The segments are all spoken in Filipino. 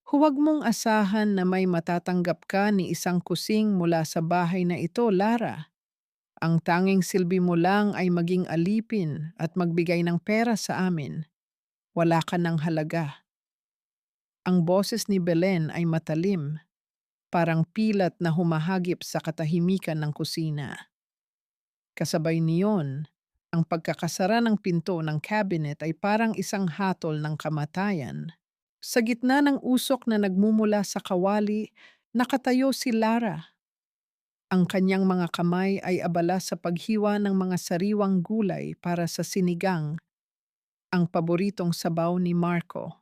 Huwag mong asahan na may matatanggap ka ni isang kusing mula sa bahay na ito, Lara. Ang tanging silbi mo lang ay maging alipin at magbigay ng pera sa amin. Wala ka ng halaga. Ang boses ni Belen ay matalim, parang pilat na humahagip sa katahimikan ng kusina. Kasabay niyon, ang pagkakasara ng pinto ng cabinet ay parang isang hatol ng kamatayan. Sa gitna ng usok na nagmumula sa kawali, nakatayo si Lara. Ang kanyang mga kamay ay abala sa paghiwa ng mga sariwang gulay para sa sinigang, ang paboritong sabaw ni Marco.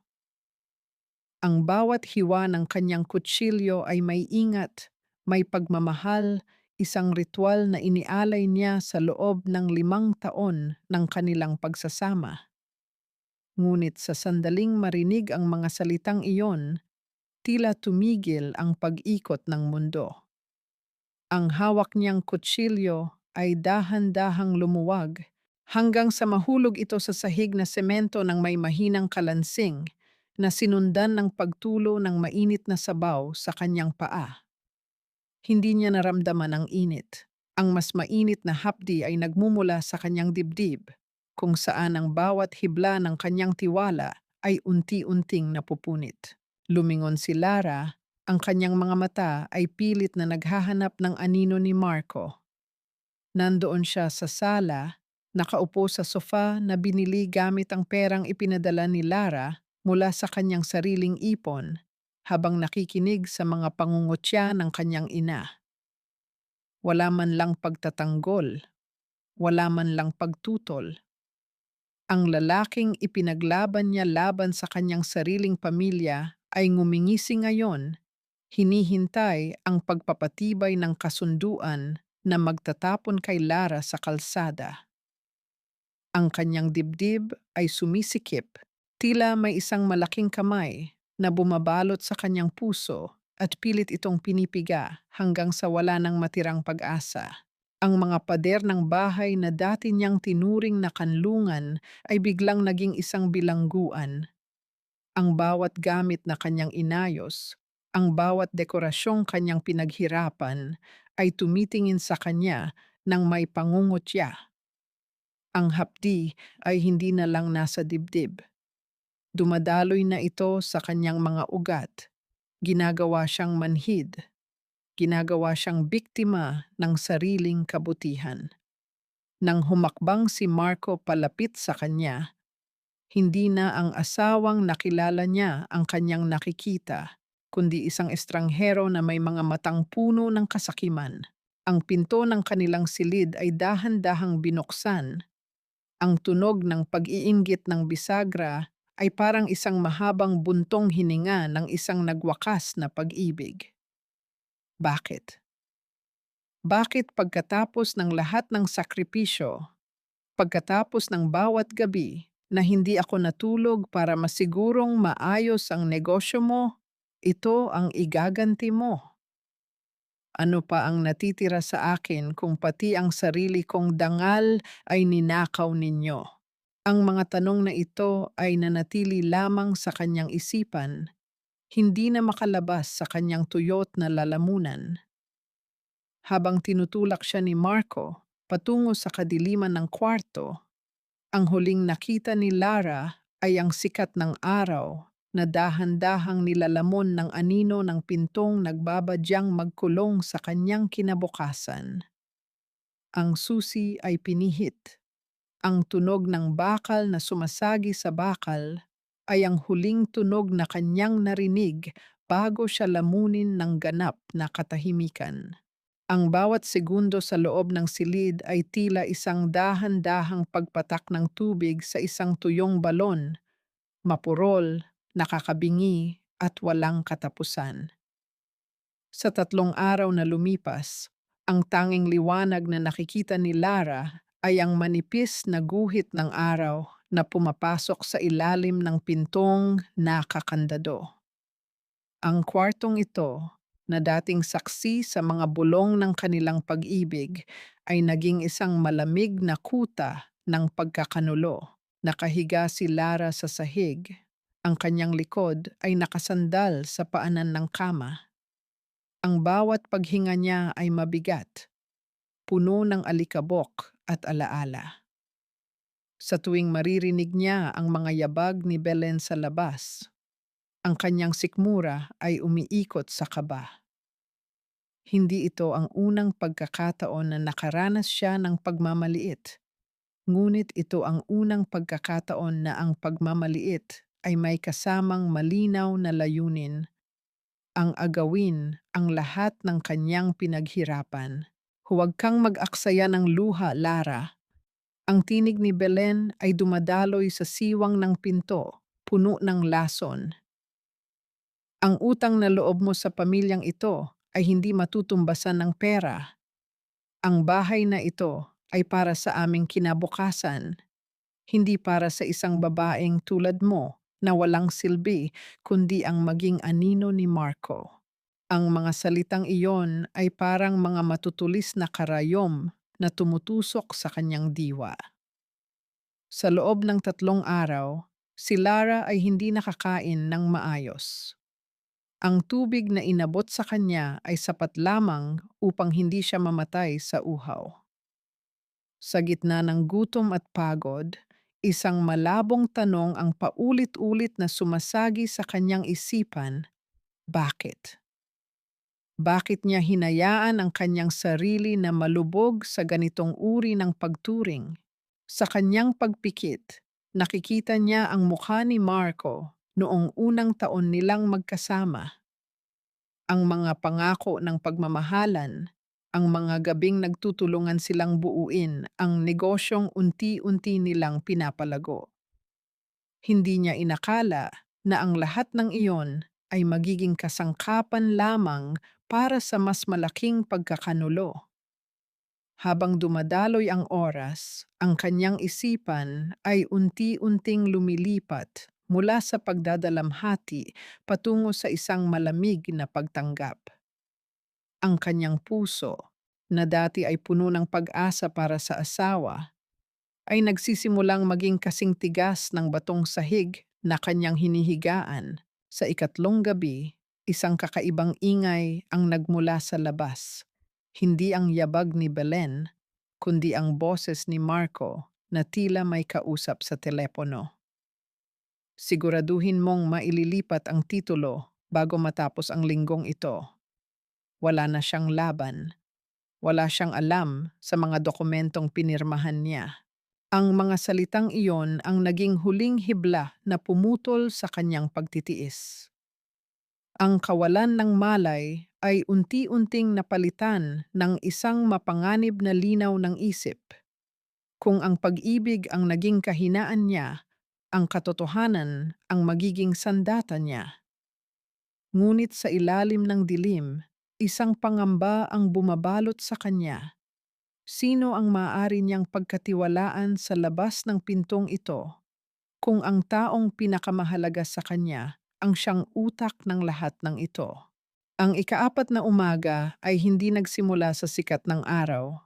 Ang bawat hiwa ng kanyang kutsilyo ay may ingat, may pagmamahal, isang ritual na inialay niya sa loob ng 5 taon ng kanilang pagsasama. Ngunit sa sandaling marinig ang mga salitang iyon, tila tumigil ang pag-ikot ng mundo. Ang hawak niyang kutsilyo ay dahan-dahang lumuwag hanggang sa mahulog ito sa sahig na semento ng may mahinang kalansing na sinundan ng pagtulo ng mainit na sabaw sa kanyang paa. Hindi niya naramdaman ang init. Ang mas mainit na hapdi ay nagmumula sa kanyang dibdib, kung saan ang bawat hibla ng kanyang tiwala ay unti-unting napupunit. Lumingon si Lara, ang kanyang mga mata ay pilit na naghahanap ng anino ni Marco. Nandoon siya sa sala, nakaupo sa sofa na binili gamit ang perang ipinadala ni Lara mula sa kanyang sariling ipon, habang nakikinig sa mga pangungutya ng kanyang ina. Wala man lang pagtatanggol, wala man lang pagtutol. Ang lalaking ipinaglaban niya laban sa kanyang sariling pamilya ay ngumingisi ngayon, hinihintay ang pagpapatibay ng kasunduan na magtatapon kay Lara sa kalsada. Ang kanyang dibdib ay sumisikip, tila may isang malaking kamay na bumabalot sa kanyang puso at pilit itong pinipiga hanggang sa wala nang matirang pag-asa. Ang mga pader ng bahay na dati niyang tinuring na kanlungan ay biglang naging isang bilangguan. Ang bawat gamit na kanyang inayos, ang bawat dekorasyong kanyang pinaghirapan ay tumitingin sa kanya ng may pangungutya. Ang hapdi ay hindi na lang nasa dibdib. Dumadaloy na ito sa kanyang mga ugat. Ginagawa siyang manhid. Ginagawa siyang biktima ng sariling kabutihan. Nang humakbang si Marco palapit sa kanya, hindi na ang asawang nakilala niya ang kanyang nakikita, kundi isang estranghero na may mga matang puno ng kasakiman. Ang pinto ng kanilang silid ay dahan-dahang binuksan. Ang tunog ng pag-iinggit ng bisagra ay parang isang mahabang buntong hininga ng isang nagwakas na pag-ibig. Bakit? Bakit pagkatapos ng lahat ng sakripisyo, pagkatapos ng bawat gabi na hindi ako natulog para masigurong maayos ang negosyo mo, ito ang igaganti mo? Ano pa ang natitira sa akin kung pati ang sarili kong dangal ay ninakaw ninyo? Ang mga tanong na ito ay nanatili lamang sa kanyang isipan, hindi na makalabas sa kanyang tuyot na lalamunan. Habang tinutulak siya ni Marco patungo sa kadiliman ng kwarto, ang huling nakita ni Lara ay ang sikat ng araw na dahan-dahang nilalamon ng anino ng pintong nagbabadyang magkulong sa kanyang kinabukasan. Ang susi ay pinihit. Ang tunog ng bakal na sumasagi sa bakal ay ang huling tunog na kanyang narinig bago siya lamunin ng ganap na katahimikan. Ang bawat segundo sa loob ng silid ay tila isang dahan-dahang pagpatak ng tubig sa isang tuyong balon, mapurol, nakakabingi at walang katapusan. Sa 3 araw na lumipas, ang tanging liwanag na nakikita ni Lara ay ang manipis na guhit ng araw na pumapasok sa ilalim ng pintong nakakandado. Ang kwartong ito, na dating saksi sa mga bulong ng kanilang pag-ibig, ay naging isang malamig na kuta ng pagkakanulo. Nakahiga si Lara sa sahig, Ang kanyang likod ay nakasandal sa paanan ng kama. Ang bawat paghinga niya ay mabigat, puno ng alikabok at alaala. Sa tuwing maririnig niya ang mga yabag ni Belen sa labas, ang kanyang sikmura ay umiikot sa kaba. Hindi ito ang unang pagkakataon na nakaranas siya ng pagmamaliit. Ngunit ito ang unang pagkakataon na ang pagmamaliit ay may kasamang malinaw na layunin, ang agawin ang lahat ng kanyang pinaghirapan. Huwag kang mag-aksaya ng luha, Lara. Ang tinig ni Belen ay dumadaloy sa siwang ng pinto, puno ng lason. Ang utang na loob mo sa pamilyang ito ay hindi matutumbasan ng pera. Ang bahay na ito ay para sa aming kinabukasan, hindi para sa isang babaeng tulad mo na walang silbi kundi ang maging anino ni Marco. Ang mga salitang iyon ay parang mga matutulis na karayom na tumutusok sa kanyang diwa. Sa loob ng 3 araw, si Lara ay hindi nakakain ng maayos. Ang tubig na inabot sa kanya ay sapat lamang upang hindi siya mamatay sa uhaw. Sa gitna ng gutom at pagod, isang malabong tanong ang paulit-ulit na sumasagi sa kanyang isipan, bakit? Bakit niya hinayaan ang kanyang sarili na malubog sa ganitong uri ng pagturing? Sa kanyang pagpikit, nakikita niya ang mukha ni Marco noong unang taon nilang magkasama. Ang mga pangako ng pagmamahalan, ang mga gabing nagtutulungan silang buuin ang negosyong unti-unti nilang pinapalago. Hindi niya inakala na ang lahat ng iyon ay magiging kasangkapan lamang para sa mas malaking pagkakanulo. Habang dumadaloy ang oras, ang kanyang isipan ay unti-unting lumilipat mula sa pagdadalamhati patungo sa isang malamig na pagtanggap. Ang kanyang puso, na dati ay puno ng pag-asa para sa asawa, ay nagsisimulang maging kasing tigas ng batong sahig na kanyang hinihigaan. Sa ikatlong gabi, isang kakaibang ingay ang nagmula sa labas. Hindi ang yabag ni Belen, kundi ang boses ni Marco na tila may kausap sa telepono. Siguraduhin mong maililipat ang titulo bago matapos ang linggong ito. Wala na siyang laban. Wala siyang alam sa mga dokumentong pinirmahan niya. Ang mga salitang iyon ang naging huling hibla na pumutol sa kanyang pagtitiis. Ang kawalan ng malay ay unti-unting napalitan ng isang mapanganib na linaw ng isip. Kung ang pag-ibig ang naging kahinaan niya, ang katotohanan ang magiging sandata niya. Ngunit sa ilalim ng dilim, isang pangamba ang bumabalot sa kanya. Sino ang maaari niyang pagkatiwalaan sa labas ng pintong ito kung ang taong pinakamahalaga sa kanya ang siyang utak ng lahat ng ito? Ang ikaapat na umaga ay hindi nagsimula sa sikat ng araw,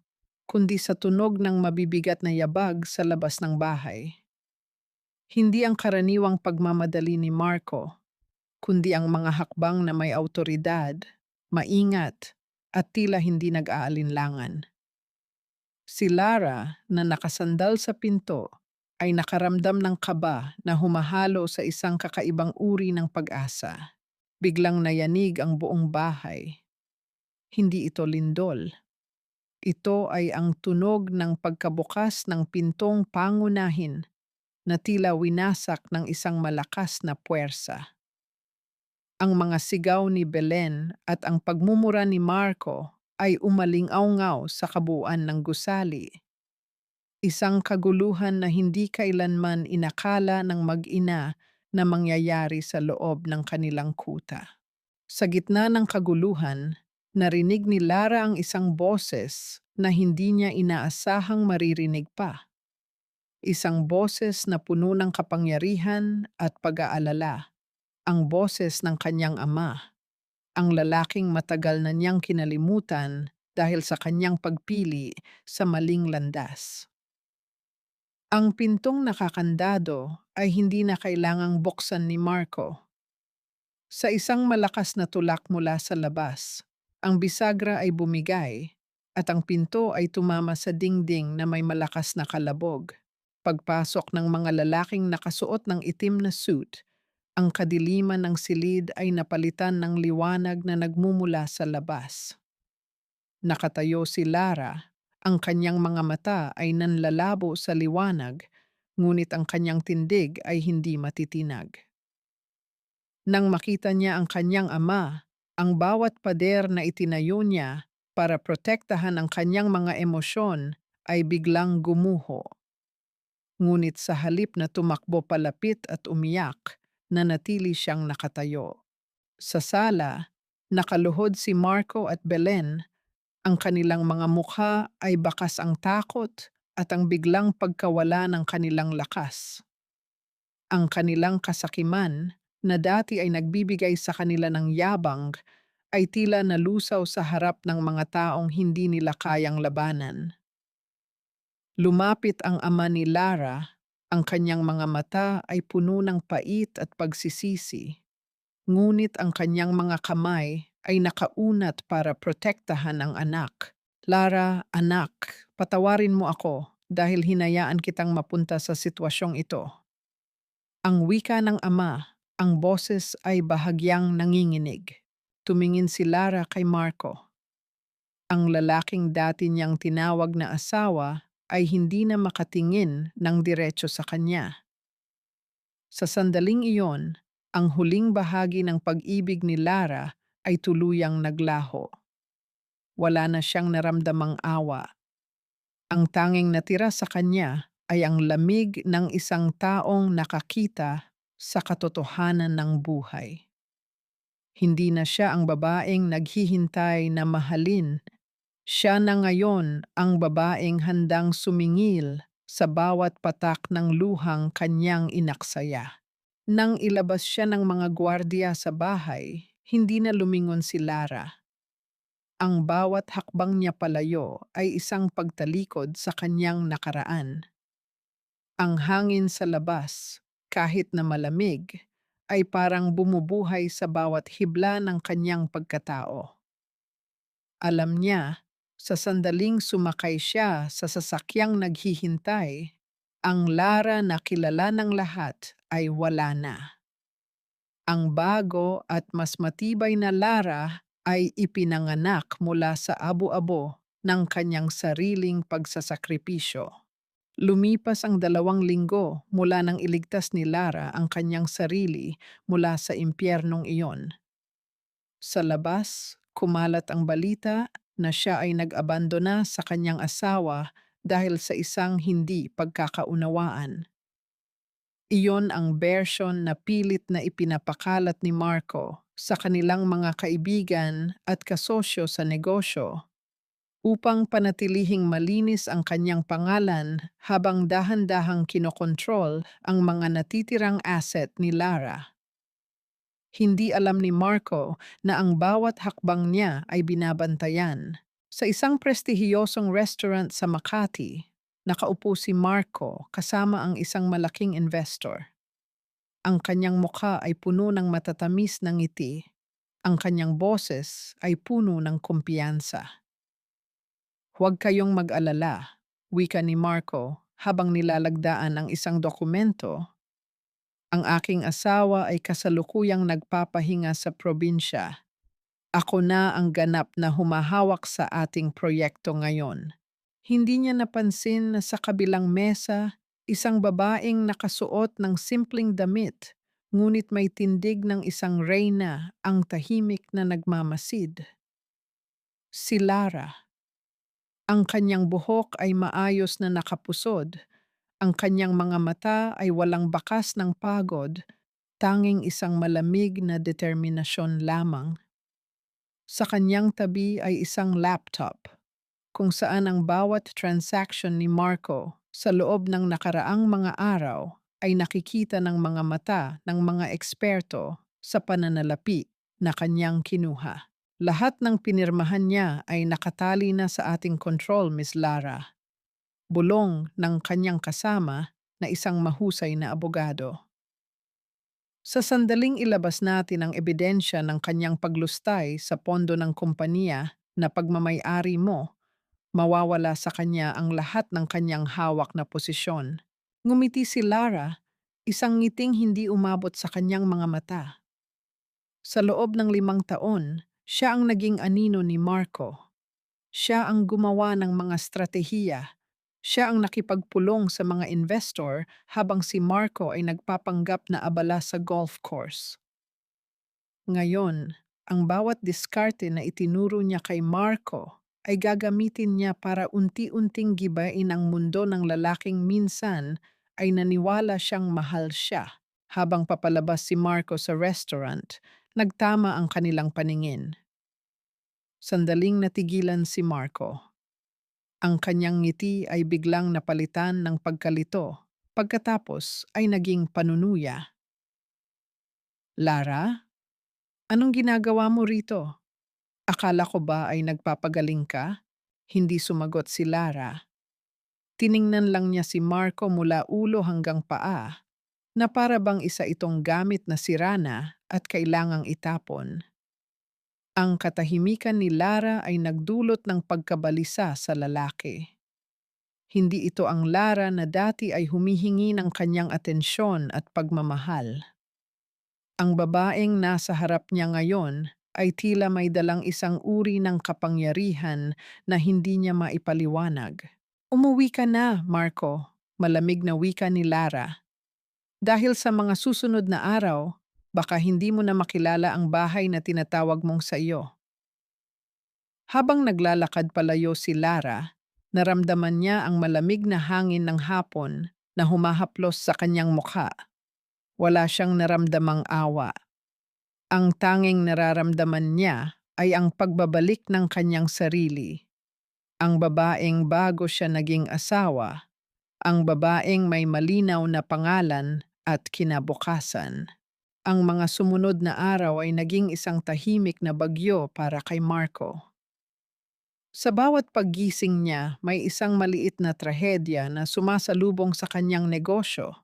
kundi sa tunog ng mabibigat na yabag sa labas ng bahay. Hindi ang karaniwang pagmamadali ni Marco, kundi ang mga hakbang na may awtoridad, maingat, at tila hindi nag-aalinlangan. Si Lara na nakasandal sa pinto ay nakaramdam ng kaba na humahalo sa isang kakaibang uri ng pag-asa. Biglang nayanig ang buong bahay. Hindi ito lindol. Ito ay ang tunog ng pagkabukas ng pintong pangunahin na tila winasak ng isang malakas na puwersa. Ang mga sigaw ni Belen at ang pagmumura ni Marco ay umaling-awngaw sa kabuuan ng gusali. Isang kaguluhan na hindi kailanman inakala ng mag-ina na mangyayari sa loob ng kanilang kuta. Sa gitna ng kaguluhan, narinig ni Lara ang isang boses na hindi niya inaasahang maririnig pa. Isang boses na puno ng kapangyarihan at pag-aalala. Ang boses ng kanyang ama, ang lalaking matagal na niyang kinalimutan dahil sa kanyang pagpili sa maling landas. Ang pintong nakakandado ay hindi na kailangang buksan ni Marco. Sa isang malakas na tulak mula sa labas, ang bisagra ay bumigay at ang pinto ay tumama sa dingding na may malakas na kalabog. Pagpasok ng mga lalaking nakasuot ng itim na suit, ang kadiliman ng silid ay napalitan ng liwanag na nagmumula sa labas. Nakatayo si Lara, ang kanyang mga mata ay nanlalabo sa liwanag, ngunit ang kanyang tindig ay hindi matitinag. Nang makita niya ang kanyang ama, ang bawat pader na itinayo niya para protektahan ang kanyang mga emosyon ay biglang gumuho. Ngunit sa halip na tumakbo palapit at umiyak, nanatili siyang nakatayo. Sa sala, nakaluhod si Marco at Belen, ang kanilang mga mukha ay bakas ang takot at ang biglang pagkawala ng kanilang lakas. Ang kanilang kasakiman, na dati ay nagbibigay sa kanila ng yabang, ay tila nalusaw sa harap ng mga taong hindi nila kayang labanan. Lumapit ang ama ni Lara, ang kanyang mga mata ay puno ng pait at pagsisisi, ngunit ang kanyang mga kamay ay nakaunat para protektahan ang anak. Lara, anak, patawarin mo ako dahil hinayaan kitang mapunta sa sitwasyong ito. Ang wika ng ama, ang boses ay bahagyang nanginginig. Tumingin si Lara kay Marco. Ang lalaking dati niyang tinawag na asawa ay hindi na makatingin ng diretso sa kanya. Sa sandaling iyon, ang huling bahagi ng pag-ibig ni Lara ay tuluyang naglaho. Wala na siyang naramdamang awa. Ang tanging natira sa kanya ay ang lamig ng isang taong nakakita sa katotohanan ng buhay. Hindi na siya ang babaeng naghihintay na mahalin. Siya na ngayon ang babaeng handang sumingil sa bawat patak ng luhang kanyang inaksaya. Nang ilabas siya ng mga gwardiya sa bahay, hindi na lumingon si Lara. Ang bawat hakbang niya palayo ay isang pagtalikod sa kanyang nakaraan. Ang hangin sa labas, kahit na malamig, ay parang bumubuhay sa bawat hibla ng kanyang pagkatao. Alam niya, sa sandaling sumakay siya sa sasakyang naghihintay, ang Lara na kilala ng lahat ay wala na. Ang bago at mas matibay na Lara ay ipinanganak mula sa abo-abo ng kanyang sariling pagsasakripisyo. Lumipas ang 2 linggo mula nang iligtas ni Lara ang kanyang sarili mula sa impyernong iyon. Sa labas, kumalat ang balita na siya ay nag-abandona sa kanyang asawa dahil sa isang hindi pagkakaunawaan. Iyon ang version na pilit na ipinapakalat ni Marco sa kanilang mga kaibigan at kasosyo sa negosyo upang panatilihing malinis ang kanyang pangalan habang dahan-dahang kinokontrol ang mga natitirang asset ni Lara. Hindi alam ni Marco na ang bawat hakbang niya ay binabantayan. Sa isang prestihiyosong restaurant sa Makati, nakaupo si Marco kasama ang isang malaking investor. Ang kanyang mukha ay puno ng matatamis na ngiti. Ang kanyang boses ay puno ng kumpiyansa. "Huwag kayong mag-alala," wika ni Marco habang nilalagdaan ang isang dokumento. "Ang aking asawa ay kasalukuyang nagpapahinga sa probinsya. Ako na ang ganap na humahawak sa ating proyekto ngayon." Hindi niya napansin na sa kabilang mesa, isang babaeng nakasuot ng simpleng damit, ngunit may tindig ng isang reyna ang tahimik na nagmamasid. Si Lara. Ang kanyang buhok ay maayos na nakapusod. Ang kanyang mga mata ay walang bakas ng pagod, tanging isang malamig na determinasyon lamang. Sa kanyang tabi ay isang laptop, kung saan ang bawat transaction ni Marco sa loob ng nakaraang mga araw ay nakikita ng mga mata ng mga eksperto sa pananalapi na kanyang kinuha. Lahat ng pinirmahan niya ay nakatali na sa ating control, Miss Lara. Bulong ng kanyang kasama, na isang mahusay na abogado. Sa sandaling ilabas natin ang ebidensya ng kanyang paglustay sa pondo ng kumpanya na pagmamay-ari mo, mawawala sa kanya ang lahat ng kanyang hawak na posisyon. Ngumiti si Lara, isang ngiting hindi umabot sa kanyang mga mata. Sa loob ng 5 taon, siya ang naging anino ni Marco. Siya ang gumawa ng mga stratehiya. Siya ang nakipagpulong sa mga investor habang si Marco ay nagpapanggap na abala sa golf course. Ngayon, ang bawat diskarte na itinuro niya kay Marco ay gagamitin niya para unti-unting gibain ang mundo ng lalaking minsan ay naniwala siyang mahal siya. Habang papalabas si Marco sa restaurant, nagtama ang kanilang paningin. Sandaling natigilan si Marco. Ang kanyang ngiti ay biglang napalitan ng pagkalito. Pagkatapos ay naging panunuya. Lara, anong ginagawa mo rito? Akala ko ba ay nagpapagaling ka? Hindi sumagot si Lara. Tiningnan lang niya si Marco mula ulo hanggang paa, na para bang isa itong gamit na sirana at kailangang itapon. Ang katahimikan ni Lara ay nagdulot ng pagkabalisa sa lalaki. Hindi ito ang Lara na dati ay humihingi ng kanyang atensyon at pagmamahal. Ang babaeng nasa harap niya ngayon ay tila may dalang isang uri ng kapangyarihan na hindi niya maipaliwanag. Umuwi ka na, Marco, malamig na wika ni Lara. Dahil sa mga susunod na araw, baka hindi mo na makilala ang bahay na tinatawag mong sa iyo. Habang naglalakad palayo si Lara, naramdaman niya ang malamig na hangin ng hapon na humahaplos sa kanyang mukha. Wala siyang naramdamang awa. Ang tanging nararamdaman niya ay ang pagbabalik ng kanyang sarili. Ang babaeng bago siya naging asawa, ang babaeng may malinaw na pangalan at kinabukasan. Ang mga sumunod na araw ay naging isang tahimik na bagyo para kay Marco. Sa bawat paggising niya, may isang maliit na trahedya na sumasalubong sa kanyang negosyo.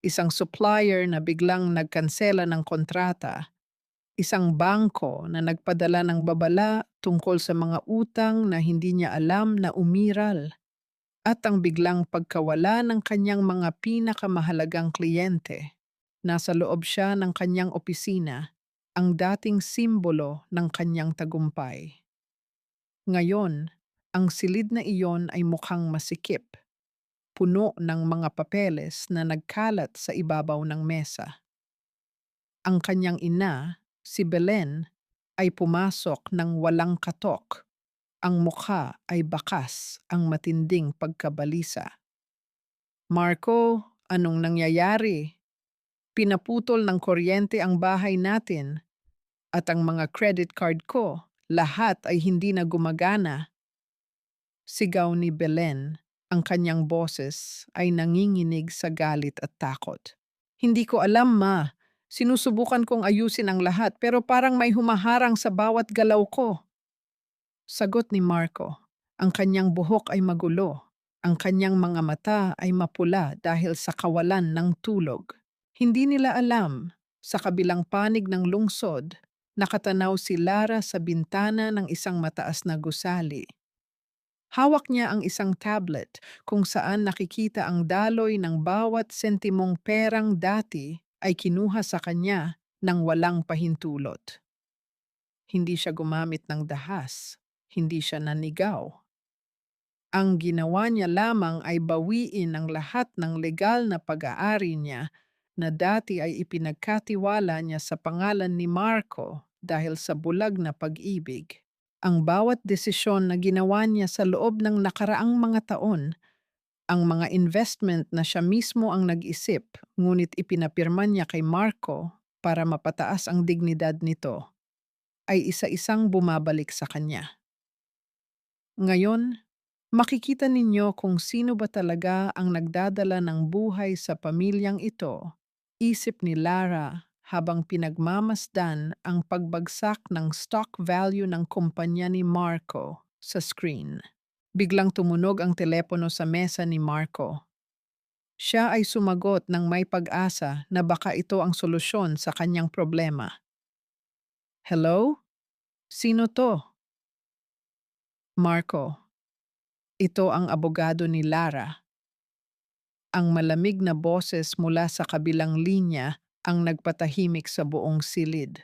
Isang supplier na biglang nagkansela ng kontrata, isang bangko na nagpadala ng babala tungkol sa mga utang na hindi niya alam na umiral, at ang biglang pagkawala ng kanyang mga pinakamahalagang kliyente. Nasa loob siya ng kanyang opisina, ang dating simbolo ng kanyang tagumpay. Ngayon, ang silid na iyon ay mukhang masikip, puno ng mga papeles na nagkalat sa ibabaw ng mesa. Ang kanyang ina, si Belen, ay pumasok ng walang katok. Ang mukha ay bakas ang matinding pagkabalisa. Marco, anong nangyayari? Pinaputol ng kuryente ang bahay natin at ang mga credit card ko, lahat ay hindi na gumagana. Sigaw ni Belen, ang kanyang boses ay nanginginig sa galit at takot. Hindi ko alam, ma. Sinusubukan kong ayusin ang lahat pero parang may humaharang sa bawat galaw ko. Sagot ni Marco, ang kanyang buhok ay magulo. Ang kanyang mga mata ay mapula dahil sa kawalan ng tulog. Hindi nila alam, sa kabilang panig ng lungsod, nakatanaw si Lara sa bintana ng isang mataas na gusali. Hawak niya ang isang tablet kung saan nakikita ang daloy ng bawat sentimong perang dati ay kinuha sa kanya ng walang pahintulot. Hindi siya gumamit ng dahas, hindi siya nanigaw. Ang ginawa niya lamang ay bawiin ang lahat ng legal na pag-aari niya na dati ay ipinagkatiwala niya sa pangalan ni Marco dahil sa bulag na pag-ibig. Ang bawat desisyon na ginawa niya sa loob ng nakaraang mga taon, ang mga investment na siya mismo ang nag-isip, ngunit ipinapirma niya kay Marco para mapataas ang dignidad nito, ay isa-isang bumabalik sa kanya. Ngayon, makikita ninyo kung sino ba talaga ang nagdadala ng buhay sa pamilyang ito, isip ni Lara habang pinagmamasdan ang pagbagsak ng stock value ng kumpanya ni Marco sa screen. Biglang tumunog ang telepono sa mesa ni Marco. Siya ay sumagot ng may pag-asa na baka ito ang solusyon sa kanyang problema. Hello? Sino to? Marco. Ito ang abogado ni Lara. Ang malamig na boses mula sa kabilang linya ang nagpatahimik sa buong silid.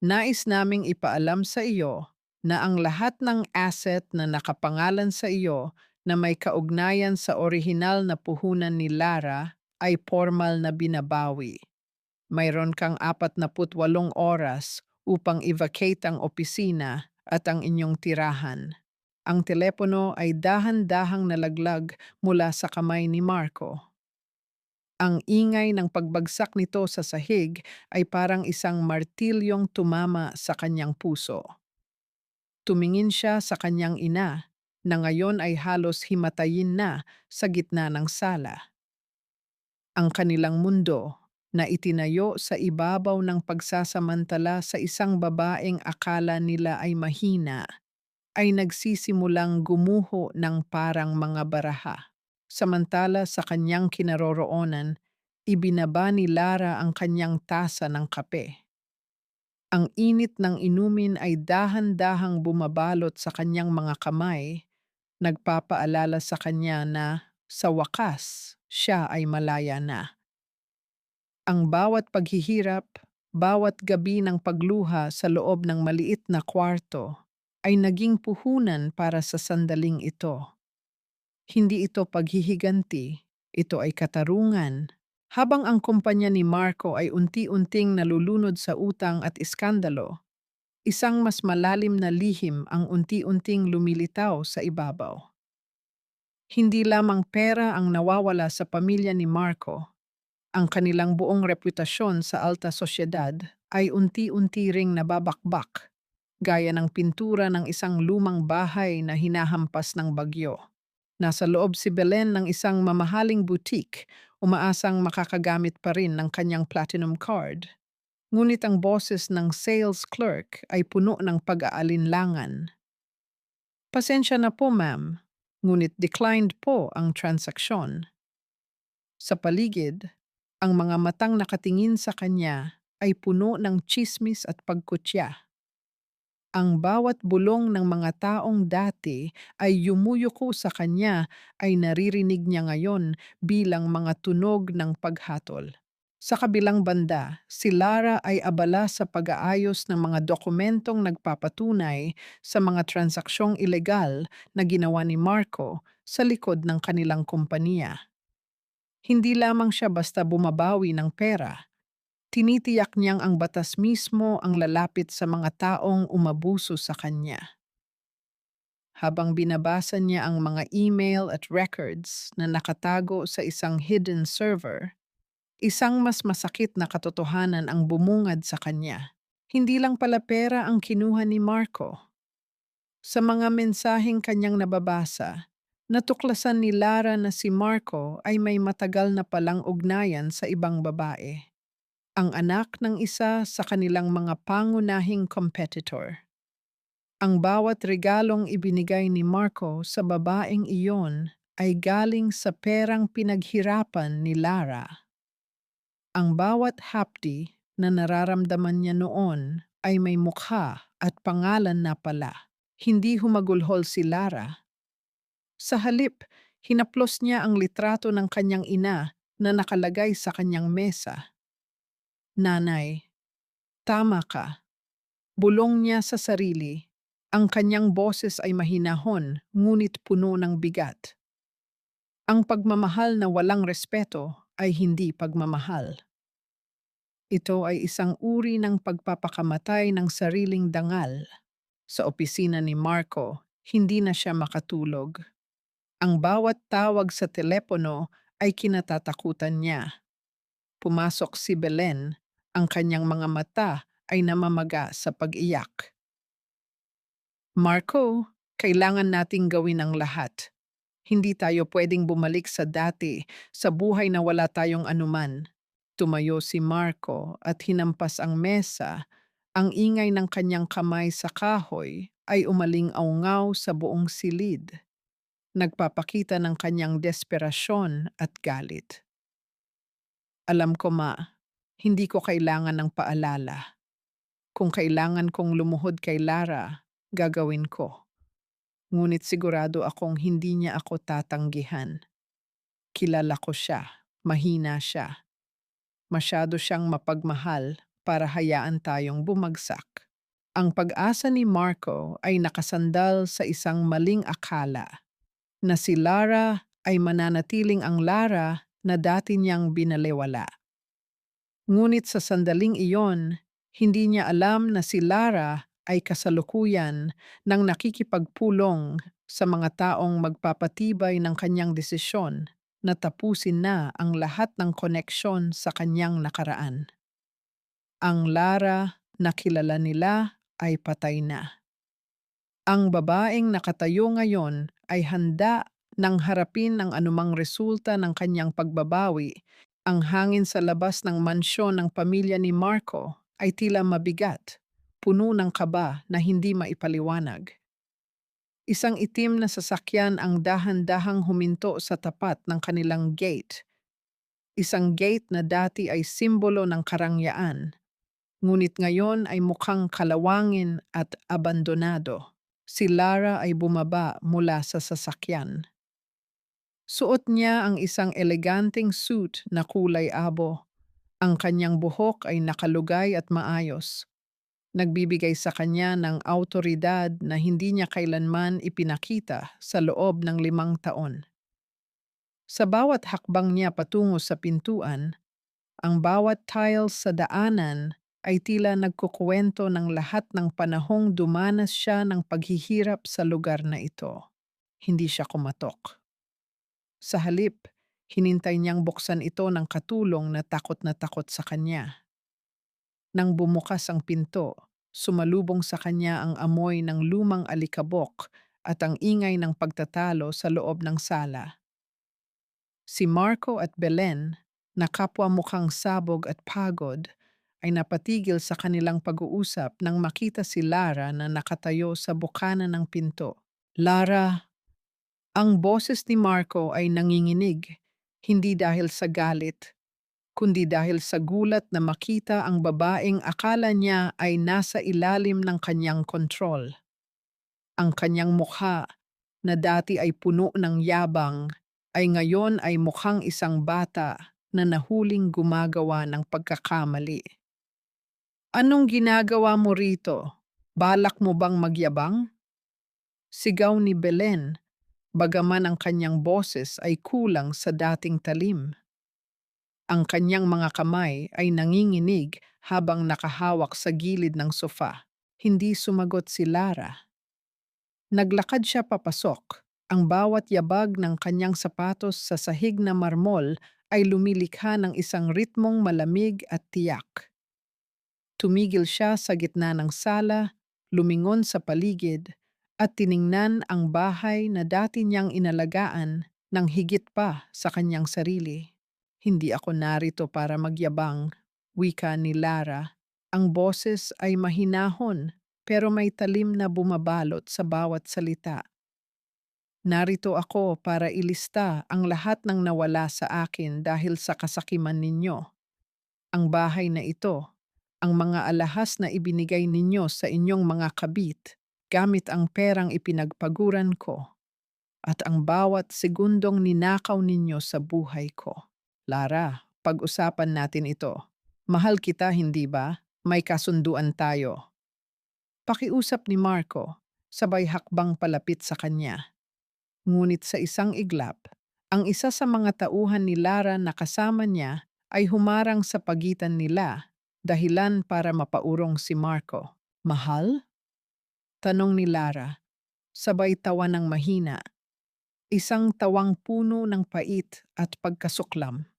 Nais naming ipaalam sa iyo na ang lahat ng asset na nakapangalan sa iyo na may kaugnayan sa orihinal na puhunan ni Lara ay formal na binabawi. Mayroon kang 48 oras upang i-vacate ang opisina at ang inyong tirahan. Ang telepono ay dahan-dahang nalaglag mula sa kamay ni Marco. Ang ingay ng pagbagsak nito sa sahig ay parang isang martilyong tumama sa kanyang puso. Tumingin siya sa kanyang ina, na ngayon ay halos himatayin na sa gitna ng sala. Ang kanilang mundo, na itinayo sa ibabaw ng pagsasamantala sa isang babaeng akala nila ay mahina, ay nagsisimulang gumuho ng parang mga baraha. Samantala sa kanyang kinaroroonan, ibinaba ni Lara ang kanyang tasa ng kape. Ang init ng inumin ay dahan-dahang bumabalot sa kanyang mga kamay, nagpapaalala sa kanya na sa wakas siya ay malaya na. Ang bawat paghihirap, bawat gabi ng pagluha sa loob ng maliit na kwarto ay naging puhunan para sa sandaling ito. Hindi ito paghihiganti, ito ay katarungan. Habang ang kumpanya ni Marco ay unti-unting nalulunod sa utang at iskandalo, isang mas malalim na lihim ang unti-unting lumilitaw sa ibabaw. Hindi lamang pera ang nawawala sa pamilya ni Marco, ang kanilang buong reputasyon sa alta sosyedad ay unti-unti ring nababakbak, gaya ng pintura ng isang lumang bahay na hinahampas ng bagyo. Nasa loob si Belen ng isang mamahaling boutique, umaasang makakagamit pa rin ng kanyang platinum card. Ngunit ang boses ng sales clerk ay puno ng pag-aalinlangan. Pasensya na po ma'am, ngunit declined po ang transaksyon. Sa paligid, ang mga matang nakatingin sa kanya ay puno ng tsismis at pagkutya. Ang bawat bulong ng mga taong dati ay yumuyuko sa kanya ay naririnig niya ngayon bilang mga tunog ng paghatol. Sa kabilang banda, si Lara ay abala sa pag-aayos ng mga dokumentong nagpapatunay sa mga transaksyong ilegal na ginawa ni Marco sa likod ng kanilang kumpanya. Hindi lamang siya basta bumabawi ng pera. Tinitiyak niyang ang batas mismo ang lalapit sa mga taong umabuso sa kanya. Habang binabasa niya ang mga email at records na nakatago sa isang hidden server, isang mas masakit na katotohanan ang bumungad sa kanya. Hindi lang pala pera ang kinuha ni Marco. Sa mga mensaheng kanyang nababasa, natuklasan ni Lara na si Marco ay may matagal na palang ugnayan sa ibang babae, ang anak ng isa sa kanilang mga pangunahing competitor. Ang bawat regalong ibinigay ni Marco sa babaeng iyon ay galing sa perang pinaghirapan ni Lara. Ang bawat hapdi na nararamdaman niya noon ay may mukha at pangalan na pala. Hindi humagulhol si Lara. Sa halip, hinaplos niya ang litrato ng kanyang ina na nakalagay sa kanyang mesa. Nanay, tama ka. Bulong niya sa sarili. Ang kanyang boses ay mahinahon, ngunit puno ng bigat. Ang pagmamahal na walang respeto ay hindi pagmamahal. Ito ay isang uri ng pagpapakamatay ng sariling dangal. Sa opisina ni Marco, hindi na siya makatulog. Ang bawat tawag sa telepono ay kinatatakutan niya. Pumasok si Belen, ang kanyang mga mata ay namamaga sa pag-iyak. Marco, kailangan nating gawin ang lahat. Hindi tayo pwedeng bumalik sa dati, sa buhay na wala tayong anuman. Tumayo si Marco at hinampas ang mesa. Ang ingay ng kanyang kamay sa kahoy ay umaling-aungaw sa buong silid. nagpapakita ng kanyang desperasyon at galit. Alam ko, Ma, hindi ko kailangan ng paalala. Kung kailangan kong lumuhod kay Lara, gagawin ko. Ngunit sigurado akong hindi niya ako tatanggihan. Kilala ko siya, mahina siya. Masyado siyang mapagmahal para hayaan tayong bumagsak. Ang pag-asa ni Marco ay nakasandal sa isang maling akala na si Lara ay mananatiling ang Lara na dati niyang binalewala. Ngunit sa sandaling iyon, hindi niya alam na si Lara ay kasalukuyan ng nakikipagpulong sa mga taong magpapatibay ng kanyang desisyon na tapusin na ang lahat ng koneksyon sa kanyang nakaraan. Ang Lara na kilala nila ay patay na. Ang babaeng nakatayo ngayon ay handa nang harapin ang anumang resulta ng kanyang pagbabawi. Ang hangin sa labas ng mansyon ng pamilya ni Marco ay tila mabigat, puno ng kaba na hindi maipaliwanag. Isang itim na sasakyan ang dahan-dahang huminto sa tapat ng kanilang gate. Isang gate na dati ay simbolo ng karangyaan, ngunit ngayon ay mukhang kalawangin at abandonado. Si Lara ay bumaba mula sa sasakyan. Suot niya ang isang eleganteng suit na kulay abo. Ang kanyang buhok ay nakalugay at maayos. Nagbibigay sa kanya ng awtoridad na hindi niya kailanman ipinakita sa loob ng 5 taon. Sa bawat hakbang niya patungo sa pintuan, ang bawat tiles sa daanan ay tila nagkukuwento ng lahat ng panahong dumanas siya ng paghihirap sa lugar na ito. Hindi siya kumatok. Sa halip, hinintay niyang buksan ito ng katulong na takot sa kanya. Nang bumukas ang pinto, sumalubong sa kanya ang amoy ng lumang alikabok at ang ingay ng pagtatalo sa loob ng sala. Si Marco at Belen, na kapwa mukhang sabog at pagod, ay napatigil sa kanilang pag-uusap nang makita si Lara na nakatayo sa bukana ng pinto. Lara, ang boses ni Marco ay nanginginig, hindi dahil sa galit, kundi dahil sa gulat na makita ang babaeng akala niya ay nasa ilalim ng kanyang kontrol. Ang kanyang mukha, na dati ay puno ng yabang, ay ngayon ay mukhang isang bata na nahuling gumagawa ng pagkakamali. Anong ginagawa mo rito? Balak mo bang magyabang? Sigaw ni Belen, bagaman ang kanyang boses ay kulang sa dating talim. Ang kanyang mga kamay ay nanginginig habang nakahawak sa gilid ng sofa. Hindi sumagot si Lara. Naglakad siya papasok. Ang bawat yabag ng kanyang sapatos sa sahig na marmol ay lumilikha ng isang ritmong malamig at tiyak. Tumigil siya sa gitna ng sala, lumingon sa paligid, at tiningnan ang bahay na dati niyang inalagaan ng higit pa sa kanyang sarili. Hindi ako narito para magyabang, wika ni Lara. Ang boses ay mahinahon pero may talim na bumabalot sa bawat salita. Narito ako para ilista ang lahat ng nawala sa akin dahil sa kasakiman ninyo. Ang bahay na ito, ang mga alahas na ibinigay ninyo sa inyong mga kabit gamit ang perang ipinagpaguran ko, at ang bawat segundong ninakaw ninyo sa buhay ko. Lara, pag-usapan natin ito. Mahal kita, hindi ba? May kasunduan tayo. Pakiusap ni Marco, sabay hakbang palapit sa kanya. Ngunit sa isang iglap, ang isa sa mga tauhan ni Lara na kasama niya ay humarang sa pagitan nila, dahilan para mapaurong si Marco. Mahal? Tanong ni Lara, sabay tawa ng mahina, isang tawang puno ng pait at pagkasuklam.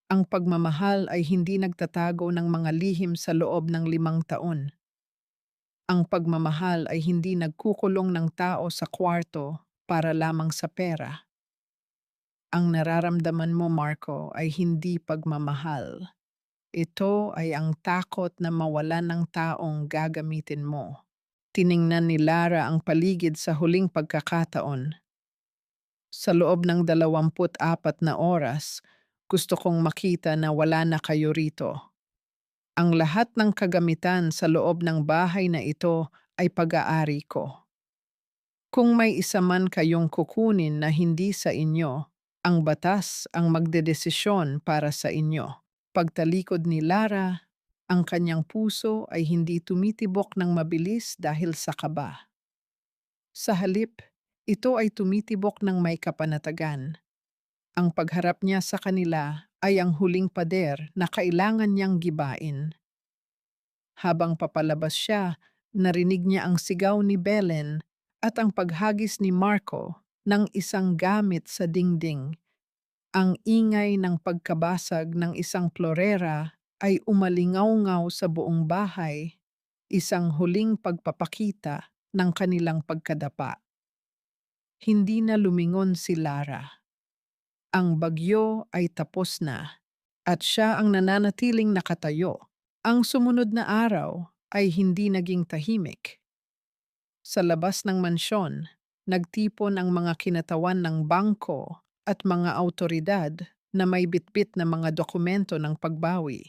Ang pagmamahal ay hindi nagtatago ng mga lihim sa loob ng 5 taon. Ang pagmamahal ay hindi nagkukulong ng tao sa kwarto para lamang sa pera. Ang nararamdaman mo, Marco, ay hindi pagmamahal. Ito ay ang takot na mawalan ng taong gagamitin mo. Tiningnan ni Lara ang paligid sa huling pagkakataon. Sa loob ng 24 na oras, gusto kong makita na wala na kayo rito. Ang lahat ng kagamitan sa loob ng bahay na ito ay pag-aari ko. Kung may isa man kayong kukunin na hindi sa inyo, ang batas ang magdedesisyon para sa inyo. Pagtalikod ni Lara, ang kanyang puso ay hindi tumitibok ng mabilis dahil sa kaba. Sa halip, ito ay tumitibok ng may kapanatagan. Ang pagharap niya sa kanila ay ang huling pader na kailangan niyang gibain. Habang papalabas siya, narinig niya ang sigaw ni Belen at ang paghagis ni Marco ng isang gamit sa dingding. Ang ingay ng pagkabasag ng isang plorera ay umalingaw-ngaw sa buong bahay, isang huling pagpapakita ng kanilang pagkadapa. Hindi na lumingon si Lara. Ang bagyo ay tapos na at siya ang nananatiling nakatayo. Ang sumunod na araw ay hindi naging tahimik. Sa labas ng mansyon, nagtipon ang mga kinatawan ng bangko at mga autoridad na may bitbit na mga dokumento ng pagbawi.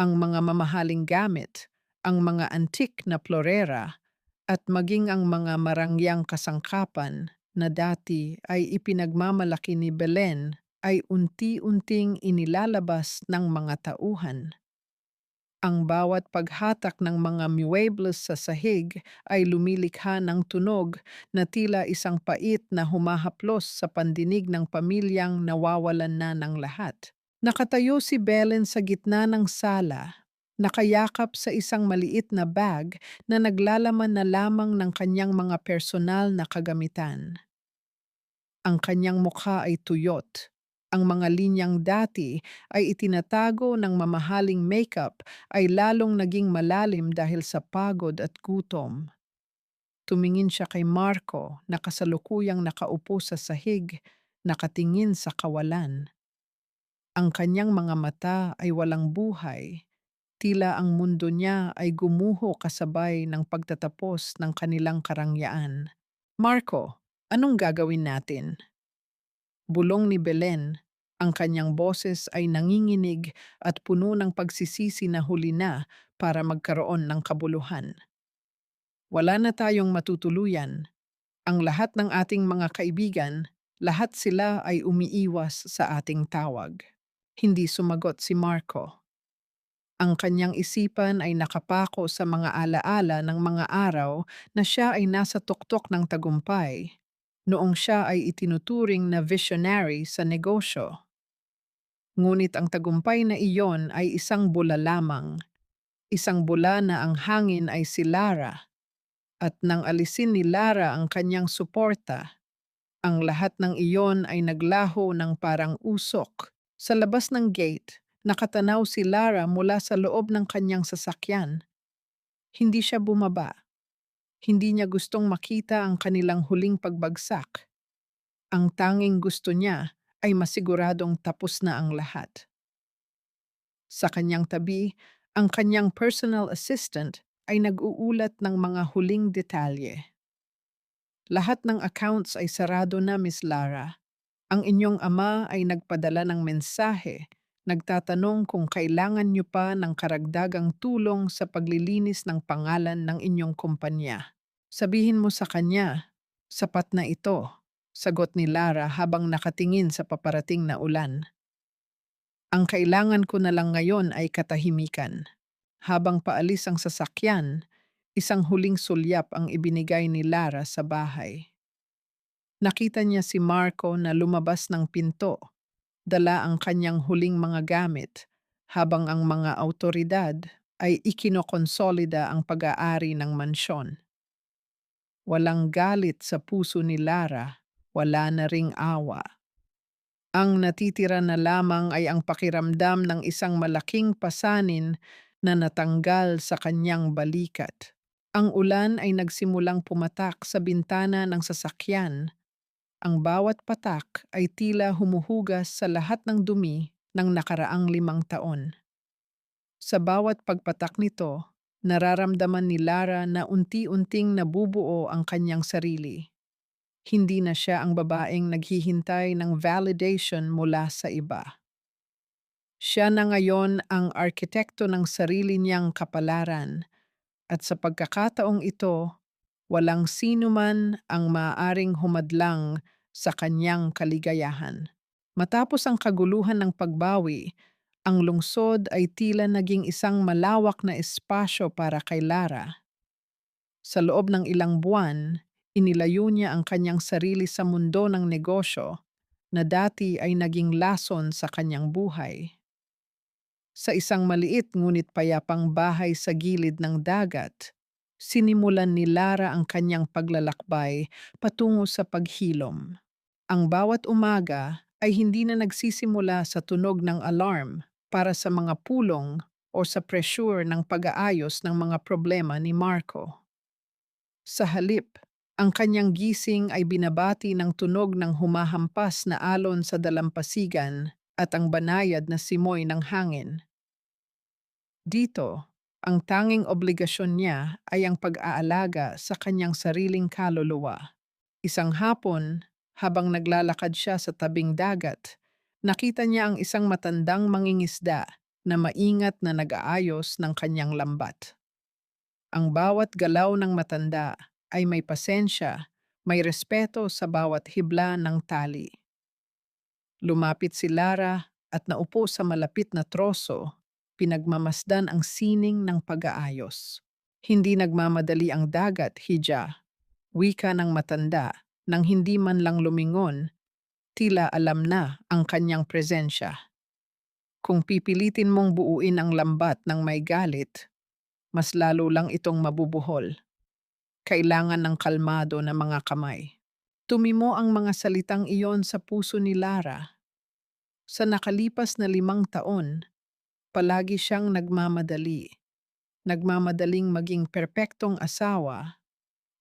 Ang mga mamahaling gamit, ang mga antik na plorera, at maging ang mga marangyang kasangkapan na dati ay ipinagmamalaki ni Belen ay unti-unting inilalabas ng mga tauhan. Ang bawat paghatak ng mga muebles sa sahig ay lumilikha ng tunog na tila isang pait na humahaplos sa pandinig ng pamilyang nawawalan na ng lahat. Nakatayo si Belen sa gitna ng sala, nakayakap sa isang maliit na bag na naglalaman na lamang ng kanyang mga personal na kagamitan. Ang kanyang mukha ay tuyot. Ang mga linyang dati ay itinatago ng mamahaling makeup ay lalong naging malalim dahil sa pagod at gutom. Tumingin siya kay Marco na kasalukuyang nakaupo sa sahig, nakatingin sa kawalan. Ang kanyang mga mata ay walang buhay. Tila ang mundo niya ay gumuho kasabay ng pagtatapos ng kanilang karangyaan. Marco, anong gagawin natin? Bulong ni Belen, ang kanyang boses ay nanginginig at puno ng pagsisisi na huli na para magkaroon ng kabuluhan. Wala na tayong matutuluyan. Ang lahat ng ating mga kaibigan, lahat sila ay umiiwas sa ating tawag. Hindi sumagot si Marco. Ang kanyang isipan ay nakapako sa mga alaala ng mga araw na siya ay nasa tuktok ng tagumpay, noong siya ay itinuturing na visionary sa negosyo. Ngunit ang tagumpay na iyon ay isang bula lamang, isang bula na ang hangin ay si Lara, at nang alisin ni Lara ang kanyang suporta, ang lahat ng iyon ay naglaho ng parang usok. Sa labas ng gate, nakatanaw si Lara mula sa loob ng kanyang sasakyan. Hindi siya bumaba. Hindi niya gustong makita ang kanilang huling pagbagsak. Ang tanging gusto niya ay masiguradong tapos na ang lahat. Sa kanyang tabi, ang kanyang personal assistant ay nag-uulat ng mga huling detalye. Lahat ng accounts ay sarado na, Miss Lara. Ang inyong ama ay nagpadala ng mensahe, nagtatanong kung kailangan niyo pa ng karagdagang tulong sa paglilinis ng pangalan ng inyong kumpanya. Sabihin mo sa kanya, sapat na ito, sagot ni Lara habang nakatingin sa paparating na ulan. Ang kailangan ko na lang ngayon ay katahimikan. Habang paalis ang sasakyan, isang huling sulyap ang ibinigay ni Lara sa bahay. Nakita niya si Marco na lumabas ng pinto, dala ang kanyang huling mga gamit, habang ang mga autoridad ay ikinokonsolida ang pag-aari ng mansyon. Walang galit sa puso ni Lara, wala na ring awa. Ang natitira na lamang ay ang pakiramdam ng isang malaking pasanin na natanggal sa kanyang balikat. Ang ulan ay nagsimulang pumatak sa bintana ng sasakyan. Ang bawat patak ay tila humuhugas sa lahat ng dumi ng nakaraang 5 taon. Sa bawat pagpatak nito, nararamdaman ni Lara na unti-unting nabubuo ang kanyang sarili. Hindi na siya ang babaeng naghihintay ng validation mula sa iba. Siya na ngayon ang arkitekto ng sarili niyang kapalaran at sa pagkakataong ito, walang sino man ang maaaring humadlang sa kanyang kaligayahan. Matapos ang kaguluhan ng pagbawi, ang lungsod ay tila naging isang malawak na espasyo para kay Lara. Sa loob ng ilang buwan, inilayo niya ang kanyang sarili sa mundo ng negosyo na dati ay naging lason sa kanyang buhay. Sa isang maliit ngunit payapang bahay sa gilid ng dagat, sinimulan ni Lara ang kanyang paglalakbay patungo sa paghilom. Ang bawat umaga ay hindi na nagsisimula sa tunog ng alarm para sa mga pulong o sa pressure ng pag-aayos ng mga problema ni Marco. Sa halip, ang kanyang gising ay binabati ng tunog ng humahampas na alon sa dalampasigan at ang banayad na simoy ng hangin. Dito, ang tanging obligasyon niya ay ang pag-aalaga sa kanyang sariling kaluluwa. Isang hapon, habang naglalakad siya sa tabing dagat, nakita niya ang isang matandang mangingisda na maingat na nag-aayos ng kanyang lambat. Ang bawat galaw ng matanda ay may pasensya, may respeto sa bawat hibla ng tali. Lumapit si Lara at naupo sa malapit na troso, pinagmamasdan ang sining ng pag-aayos. Hindi nagmamadali ang dagat, Hija, wika ng matanda, nang hindi man lang lumingon, tila alam na ang kanyang presensya. Kung pipilitin mong buuin ang lambat ng may galit, mas lalo lang itong mabubuhol. Kailangan ng kalmado na mga kamay. Tumimo ang mga salitang iyon sa puso ni Lara. Sa nakalipas na 5 taon, palagi siyang nagmamadali. Nagmamadaling maging perpektong asawa,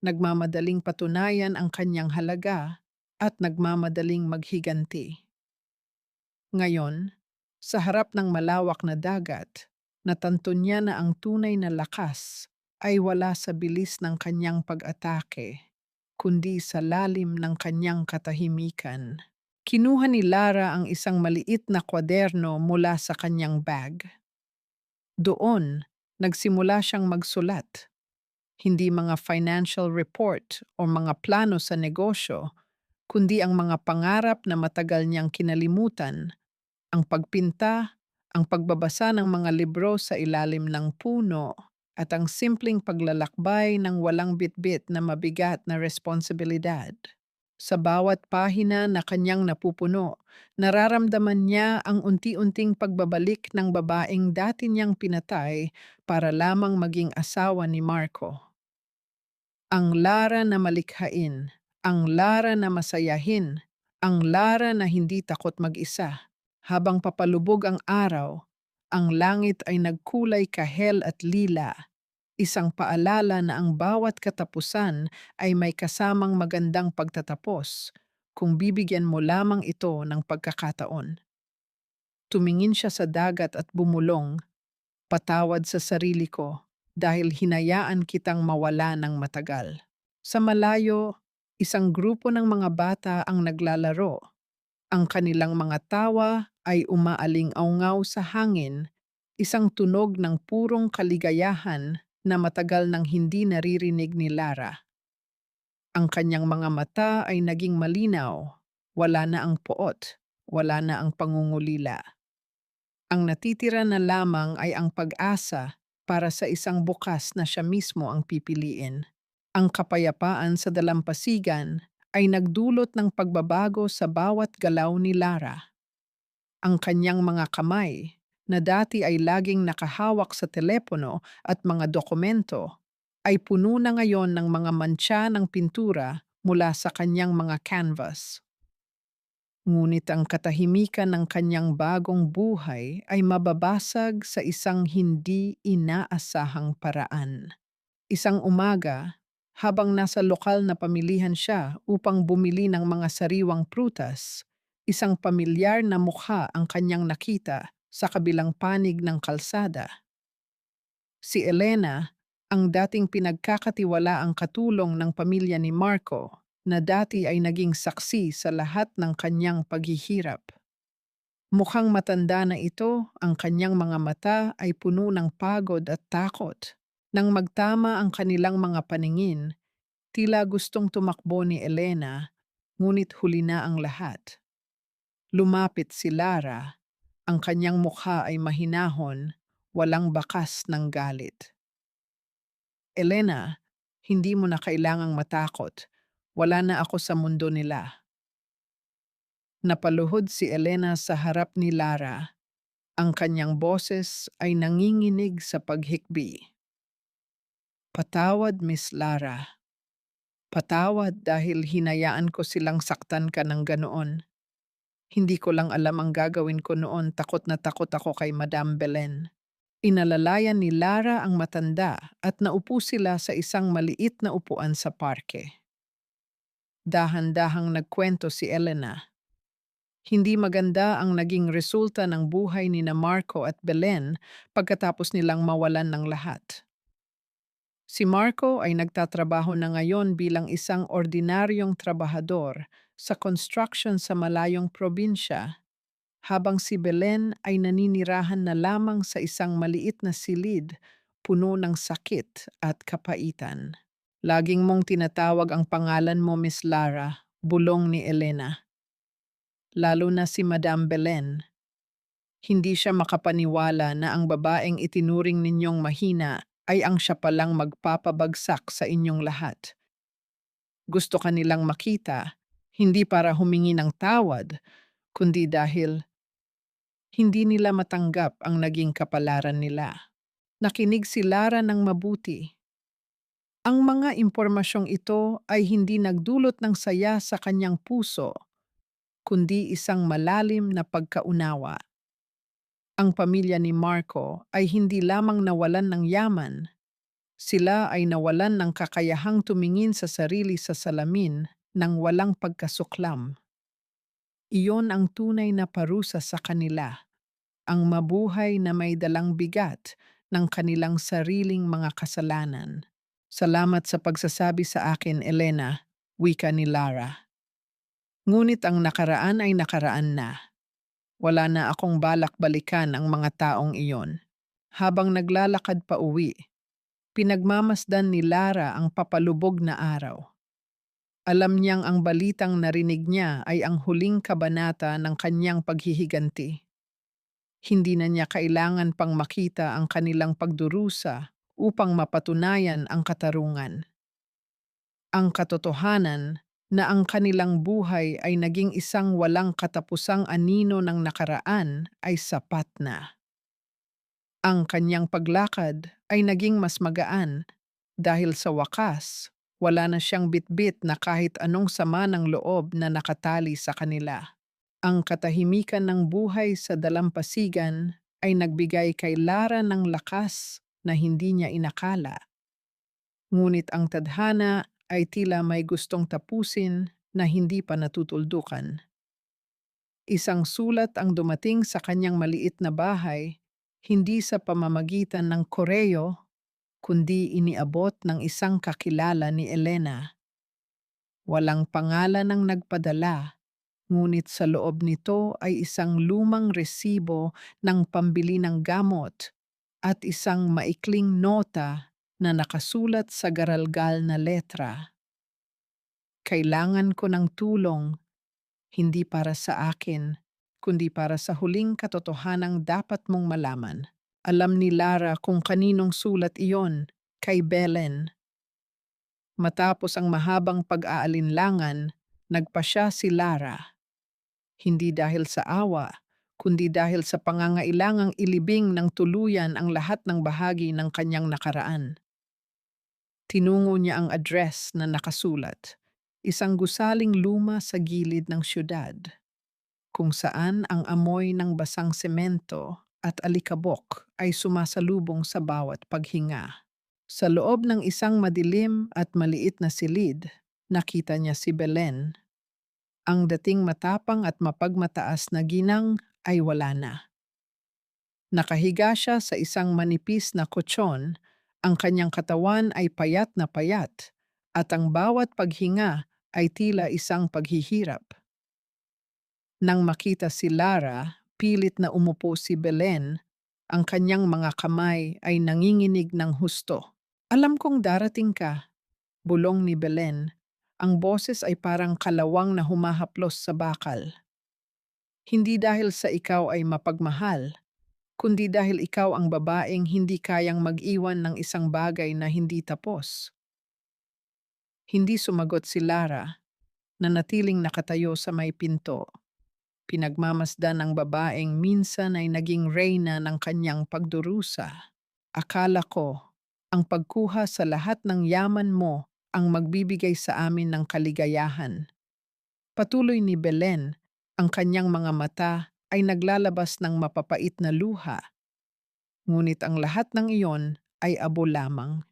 nagmamadaling patunayan ang kanyang halaga, at nagmamadaling maghiganti. Ngayon, sa harap ng malawak na dagat, natanto niya na ang tunay na lakas ay wala sa bilis ng kanyang pag-atake, kundi sa lalim ng kanyang katahimikan. Kinuha ni Lara ang isang maliit na kwaderno mula sa kanyang bag. Doon, nagsimula siyang magsulat. Hindi mga financial report o mga plano sa negosyo, kundi ang mga pangarap na matagal niyang kinalimutan, ang pagpinta, ang pagbabasa ng mga libro sa ilalim ng puno, at ang simpleng paglalakbay ng walang bitbit na mabigat na responsibilidad. Sa bawat pahina na kanyang napupuno, nararamdaman niya ang unti-unting pagbabalik ng babaeng dati niyang pinatay para lamang maging asawa ni Marco. Ang Lara na malikhain, ang Lara na masayahin, ang Lara na hindi takot mag-isa. Habang papalubog ang araw, ang langit ay nagkulay kahel at lila, isang paalala na ang bawat katapusan ay may kasamang magandang pagtatapos kung bibigyan mo lamang ito ng pagkakataon. Tumingin siya sa dagat at bumulong, "Patawad sa sarili ko dahil hinayaan kitang mawala ng matagal." Sa malayo, isang grupo ng mga bata ang naglalaro. Ang kanilang mga tawa ay umaaling-aungaw sa hangin, isang tunog ng purong kaligayahan na matagal nang hindi naririnig ni Lara. Ang kanyang mga mata ay naging malinaw, wala na ang poot, wala na ang pangungulila. Ang natitira na lamang ay ang pag-asa para sa isang bukas na siya mismo ang pipiliin. Ang kapayapaan sa dalampasigan ay nagdulot ng pagbabago sa bawat galaw ni Lara. Ang kanyang mga kamay, na dati ay laging nakahawak sa telepono at mga dokumento, ay puno na ngayon ng mga mantsa ng pintura mula sa kanyang mga canvas. Ngunit ang katahimikan ng kanyang bagong buhay ay mababasag sa isang hindi inaasahang paraan. Isang umaga, habang nasa lokal na pamilihan siya upang bumili ng mga sariwang prutas, isang pamilyar na mukha ang kanyang nakita sa kabilang panig ng kalsada. Si Elena, ang dating pinagkakatiwalaang katulong ng pamilya ni Marco, na dati ay naging saksi sa lahat ng kanyang paghihirap. Mukhang matanda na ito, ang kanyang mga mata ay puno ng pagod at takot. Nang magtama ang kanilang mga paningin, tila gustong tumakbo ni Elena, ngunit huli na ang lahat. Lumapit si Lara, ang kanyang mukha ay mahinahon, walang bakas ng galit. Elena, hindi mo na kailangang matakot. Wala na ako sa mundo nila. Napaluhod si Elena sa harap ni Lara. Ang kanyang boses ay nanginginig sa paghikbi. Patawad, Miss Lara. Patawad dahil hinayaan ko silang saktan ka ng ganoon. Hindi ko lang alam ang gagawin ko noon, takot na takot ako kay Madam Belen. Inalalayan ni Lara ang matanda at naupo sila sa isang maliit na upuan sa parke. Dahan-dahang nagkwento si Elena. Hindi maganda ang naging resulta ng buhay ni na Marco at Belen pagkatapos nilang mawalan ng lahat. Si Marco ay nagtatrabaho na ngayon bilang isang ordinaryong trabahador sa construction sa malayong probinsya, habang si Belen ay naninirahan na lamang sa isang maliit na silid puno ng sakit at kapaitan. Laging mong tinatawag ang pangalan mo, Miss Lara, bulong ni Elena. Lalo na si Madam Belen. Hindi siya makapaniwala na ang babaeng itinuring ninyong mahina ay ang siya palang magpapabagsak sa inyong lahat. Gusto ka nilang makita, hindi para humingi ng tawad, kundi dahil hindi nila matanggap ang naging kapalaran nila. Nakinig si Lara ng mabuti. Ang mga impormasyong ito ay hindi nagdulot ng saya sa kanyang puso, kundi isang malalim na pagkaunawa. Ang pamilya ni Marco ay hindi lamang nawalan ng yaman, sila ay nawalan ng kakayahang tumingin sa sarili sa salamin ng walang pagkasuklam. Iyon ang tunay na parusa sa kanila, ang mabuhay na may dalang bigat ng kanilang sariling mga kasalanan. Salamat sa pagsasabi sa akin, Elena, wika ni Lara. Ngunit ang nakaraan ay nakaraan na. Wala na akong balak balikan ang mga taong iyon. Habang naglalakad pa uwi, pinagmamasdan ni Lara ang papalubog na araw. Alam niyang ang balitang narinig niya ay ang huling kabanata ng kanyang paghihiganti. Hindi na niya kailangan pang makita ang kanilang pagdurusa upang mapatunayan ang katarungan. Ang katotohanan na ang kanilang buhay ay naging isang walang katapusang anino ng nakaraan ay sapat na. Ang kanyang paglakad ay naging mas magaan dahil sa wakas, wala na siyang bitbit na kahit anong sama ng loob na nakatali sa kanila. Ang katahimikan ng buhay sa dalampasigan ay nagbigay kay Lara ng lakas na hindi niya inakala. Ngunit ang tadhana ay tila may gustong tapusin na hindi pa natutuldukan. Isang sulat ang dumating sa kanyang maliit na bahay, hindi sa pamamagitan ng koreo, kundi iniabot ng isang kakilala ni Elena. Walang pangalan ang nagpadala, ngunit sa loob nito ay isang lumang resibo ng pambili ng gamot at isang maikling nota na nakasulat sa garalgal na letra. Kailangan ko ng tulong, hindi para sa akin, kundi para sa huling katotohanang dapat mong malaman. Alam ni Lara kung kaninong sulat iyon, kay Belen. Matapos ang mahabang pag-aalinlangan, nagpasya si Lara. Hindi dahil sa awa, kundi dahil sa pangangailangang ilibing ng tuluyan ang lahat ng bahagi ng kanyang nakaraan. Tinungo niya ang address na nakasulat, isang gusaling luma sa gilid ng syudad, kung saan ang amoy ng basang semento at alikabok ay sumasalubong sa bawat paghinga. Sa loob ng isang madilim at maliit na silid, nakita niya si Belen. Ang dating matapang at mapagmataas na ginang ay wala na. Nakahiga siya sa isang manipis na kutsyon, ang kanyang katawan ay payat na payat, at ang bawat paghinga ay tila isang paghihirap. Nang makita si Lara, pilit na umupo si Belen, ang kanyang mga kamay ay nanginginig ng husto. Alam kong darating ka, bulong ni Belen. Ang boses ay parang kalawang na humahaplos sa bakal. Hindi dahil sa ikaw ay mapagmahal, kundi dahil ikaw ang babaeng hindi kayang mag-iwan ng isang bagay na hindi tapos. Hindi sumagot si Lara, na natiling nakatayo sa may pinto. Pinagmamasdan ng babaeng minsan ay naging reyna ng kanyang pagdurusa. Akala ko, ang pagkuha sa lahat ng yaman mo ang magbibigay sa amin ng kaligayahan. Patuloy ni Belen, ang kanyang mga mata ay naglalabas ng mapapait na luha. Ngunit ang lahat ng iyon ay abo lamang.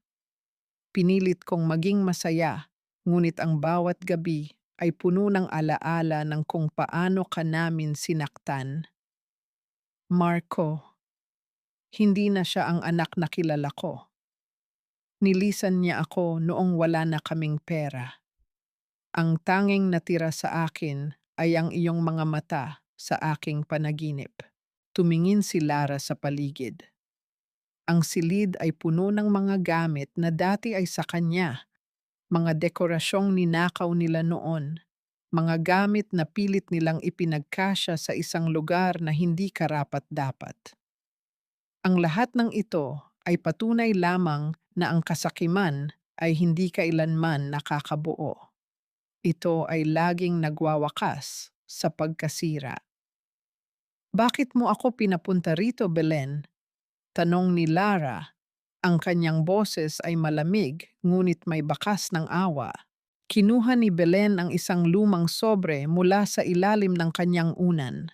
Pinilit kong maging masaya, ngunit ang bawat gabi ay puno ng alaala ng kung paano ka namin sinaktan. Marco, hindi na siya ang anak na kilala ko. Nilisan niya ako noong wala na kaming pera. Ang tanging natira sa akin ay ang iyong mga mata sa aking panaginip. Tumingin si Lara sa paligid. Ang silid ay puno ng mga gamit na dati ay sa kanya, mga dekorasyong ninakaw nila noon, mga gamit na pilit nilang ipinagkasya sa isang lugar na hindi karapat-dapat. Ang lahat ng ito ay patunay lamang na ang kasakiman ay hindi kailanman nakakabuo. Ito ay laging nagwawakas sa pagkasira. Bakit mo ako pinapunta rito, Belen? Tanong ni Lara. Ang kanyang boses ay malamig ngunit may bakas ng awa. Kinuha ni Belen ang isang lumang sobre mula sa ilalim ng kanyang unan.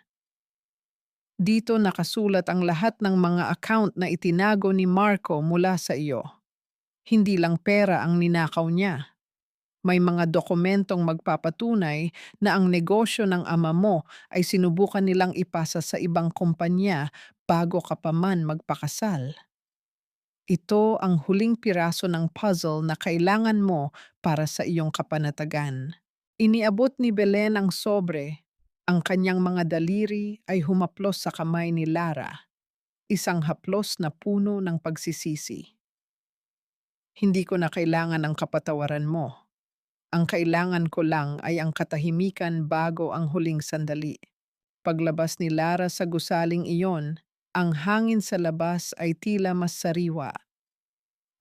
Dito nakasulat ang lahat ng mga account na itinago ni Marco mula sa iyo. Hindi lang pera ang ninakaw niya. May mga dokumentong magpapatunay na ang negosyo ng ama mo ay sinubukan nilang ipasa sa ibang kumpanya bago ka pa man magpakasal. Ito ang huling piraso ng puzzle na kailangan mo para sa iyong kapanatagan. Iniabot ni Belen ang sobre. Ang kanyang mga daliri ay humaplos sa kamay ni Lara, isang haplos na puno ng pagsisisi. Hindi ko na kailangan ang kapatawaran mo. Ang kailangan ko lang ay ang katahimikan bago ang huling sandali. Paglabas ni Lara sa gusaling iyon, ang hangin sa labas ay tila mas sariwa.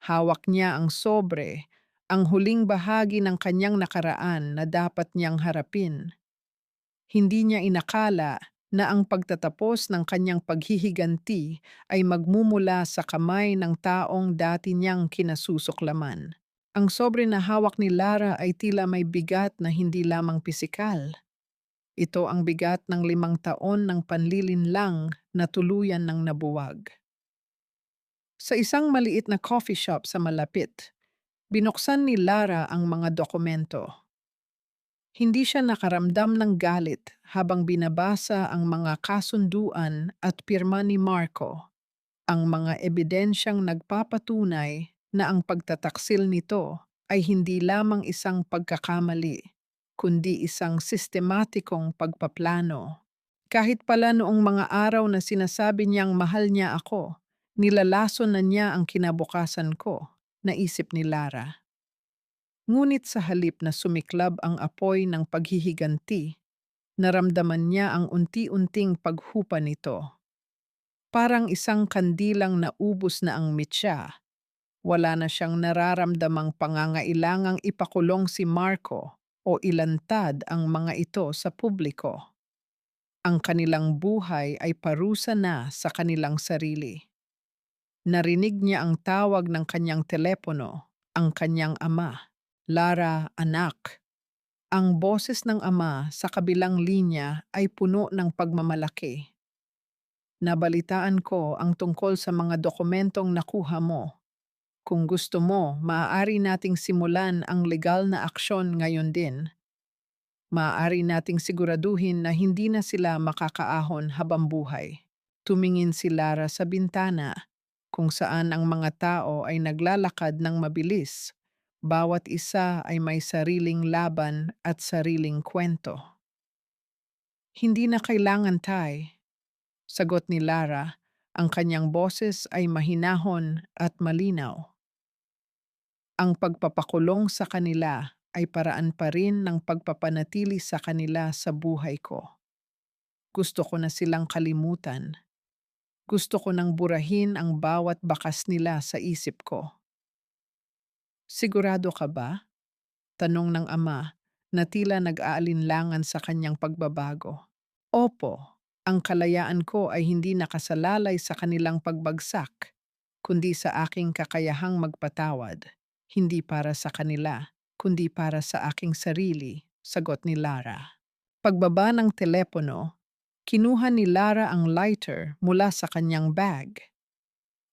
Hawak niya ang sobre, ang huling bahagi ng kanyang nakaraan na dapat niyang harapin. Hindi niya inakala na ang pagtatapos ng kanyang paghihiganti ay magmumula sa kamay ng taong dati niyang kinasusuklaman. Ang sobre na hawak ni Lara ay tila may bigat na hindi lamang pisikal. Ito ang bigat ng 5 taon ng panlilinlang na tuluyan ng nabuwag. Sa isang maliit na coffee shop sa malapit, binuksan ni Lara ang mga dokumento. Hindi siya nakaramdam ng galit habang binabasa ang mga kasunduan at pirma ni Marco, ang mga ebidensyang nagpapatunay na ang pagtataksil nito ay hindi lamang isang pagkakamali, kundi isang sistematikong pagpaplano. Kahit pala noong mga araw na sinasabi niyang mahal niya ako, nilalason na niya ang kinabukasan ko, naisip ni Lara. Ngunit sa halip na sumiklab ang apoy ng paghihiganti, naramdaman niya ang unti-unting paghupa nito. Parang isang kandilang naubos na ang mitya. Wala na siyang nararamdamang pangangailangang ipakulong si Marco o ilantad ang mga ito sa publiko. Ang kanilang buhay ay parusa na sa kanilang sarili. Narinig niya ang tawag ng kanyang telepono, ang kanyang ama. Lara, anak. Ang boses ng ama sa kabilang linya ay puno ng pagmamalaki. Nabalitaan ko ang tungkol sa mga dokumentong nakuha mo. Kung gusto mo, maaari nating simulan ang legal na aksyon ngayon din. Maaari nating siguraduhin na hindi na sila makakaahon habang buhay. Tumingin si Lara sa bintana, kung saan ang mga tao ay naglalakad ng mabilis, Bawat isa ay may sariling laban at sariling kwento. Hindi na kailangan, Tay. Sagot ni Lara, ang kanyang boses ay mahinahon at malinaw. Ang pagpapakulong sa kanila ay paraan pa rin ng pagpapanatili sa kanila sa buhay ko. Gusto ko na silang kalimutan. Gusto ko nang burahin ang bawat bakas nila sa isip ko. Sigurado ka ba? Tanong ng ama na tila nag-aalinlangan sa kanyang pagbabago. Opo, ang kalayaan ko ay hindi nakasalalay sa kanilang pagbagsak, kundi sa aking kakayahang magpatawad. Hindi para sa kanila, kundi para sa aking sarili, sagot ni Lara. Pagbaba ng telepono, kinuha ni Lara ang lighter mula sa kanyang bag.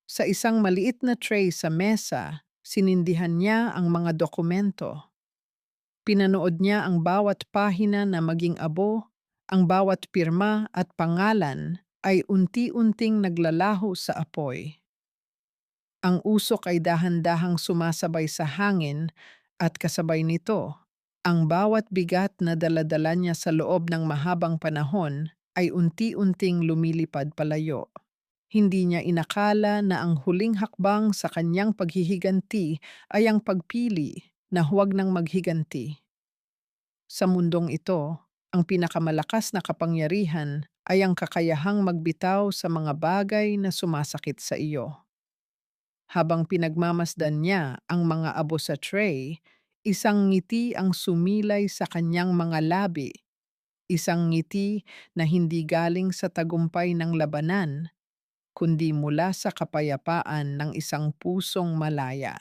Sa isang maliit na tray sa mesa, sinindihan niya ang mga dokumento. Pinanood niya ang bawat pahina na maging abo, ang bawat pirma at pangalan ay unti-unting naglalaho sa apoy. Ang usok ay dahan-dahang sumasabay sa hangin at kasabay nito, ang bawat bigat na daladala niya sa loob ng mahabang panahon ay unti-unting lumilipad palayo. Hindi niya inakala na ang huling hakbang sa kanyang paghihiganti ay ang pagpili na huwag nang maghiganti. Sa mundong ito, ang pinakamalakas na kapangyarihan ay ang kakayahang magbitaw sa mga bagay na sumasakit sa iyo. Habang pinagmamasdan niya ang mga abo sa tray, isang ngiti ang sumilay sa kanyang mga labi. Isang ngiti na hindi galing sa tagumpay ng labanan, kundi mula sa kapayapaan ng isang pusong malaya.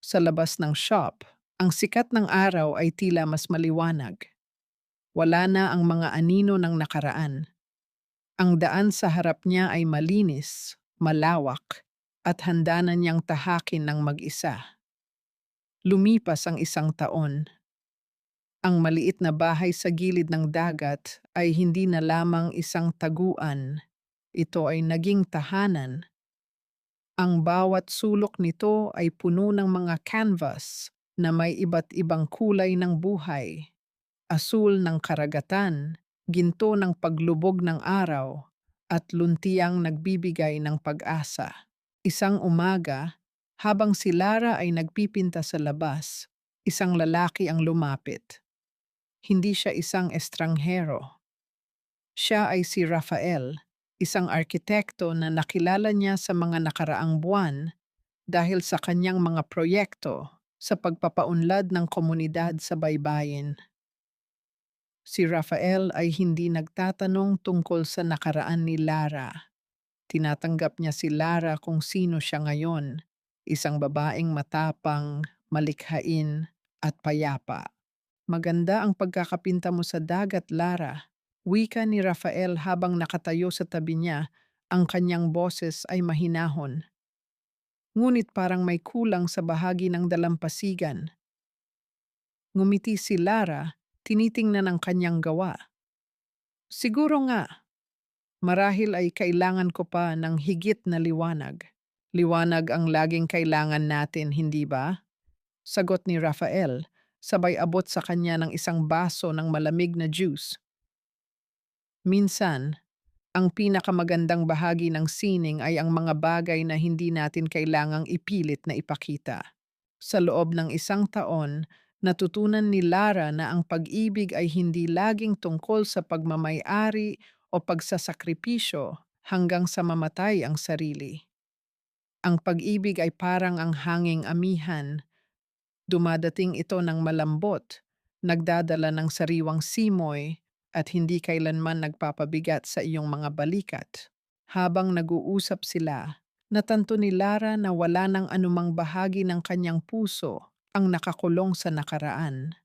Sa labas ng shop, ang sikat ng araw ay tila mas maliwanag. Wala na ang mga anino ng nakaraan. Ang daan sa harap niya ay malinis, malawak, at handa na niyang tahakin ng mag-isa. Lumipas ang isang taon. Ang maliit na bahay sa gilid ng dagat ay hindi na lamang isang taguan. Ito ay naging tahanan. Ang bawat sulok nito ay puno ng mga canvas na may iba't ibang kulay ng buhay. Asul ng karagatan, ginto ng paglubog ng araw, at luntiang nagbibigay ng pag-asa. Isang umaga, habang si Lara ay nagpipinta sa labas, isang lalaki ang lumapit. Hindi siya isang estranghero. Siya ay si Rafael, isang arkitekto na nakilala niya sa mga nakaraang buwan dahil sa kanyang mga proyekto sa pagpapaunlad ng komunidad sa baybayin. Si Rafael ay hindi nagtatanong tungkol sa nakaraan ni Lara. Tinatanggap niya si Lara kung sino siya ngayon, isang babaeng matapang, malikhain, at payapa. Maganda ang pagkakapinta mo sa dagat, Lara. Wika ni Rafael habang nakatayo sa tabi niya, ang kanyang boses ay mahinahon. Ngunit parang may kulang sa bahagi ng dalampasigan. Ngumiti si Lara, tinitingnan ang kanyang gawa. Siguro nga, marahil ay kailangan ko pa ng higit na liwanag. Liwanag ang laging kailangan natin, hindi ba? Sagot ni Rafael, sabay abot sa kanya ng isang baso ng malamig na juice. Minsan, ang pinakamagandang bahagi ng sining ay ang mga bagay na hindi natin kailangang ipilit na ipakita. Sa loob ng isang taon, natutunan ni Lara na ang pag-ibig ay hindi laging tungkol sa pagmamay-ari o pagsasakripisyo hanggang sa mamatay ang sarili. Ang pag-ibig ay parang ang hanging amihan. Dumadating ito ng malambot, nagdadala ng sariwang simoy, at hindi kailanman nagpapabigat sa iyong mga balikat. Habang nag-uusap sila, natanto ni Lara na wala ng anumang bahagi ng kanyang puso ang nakakulong sa nakaraan.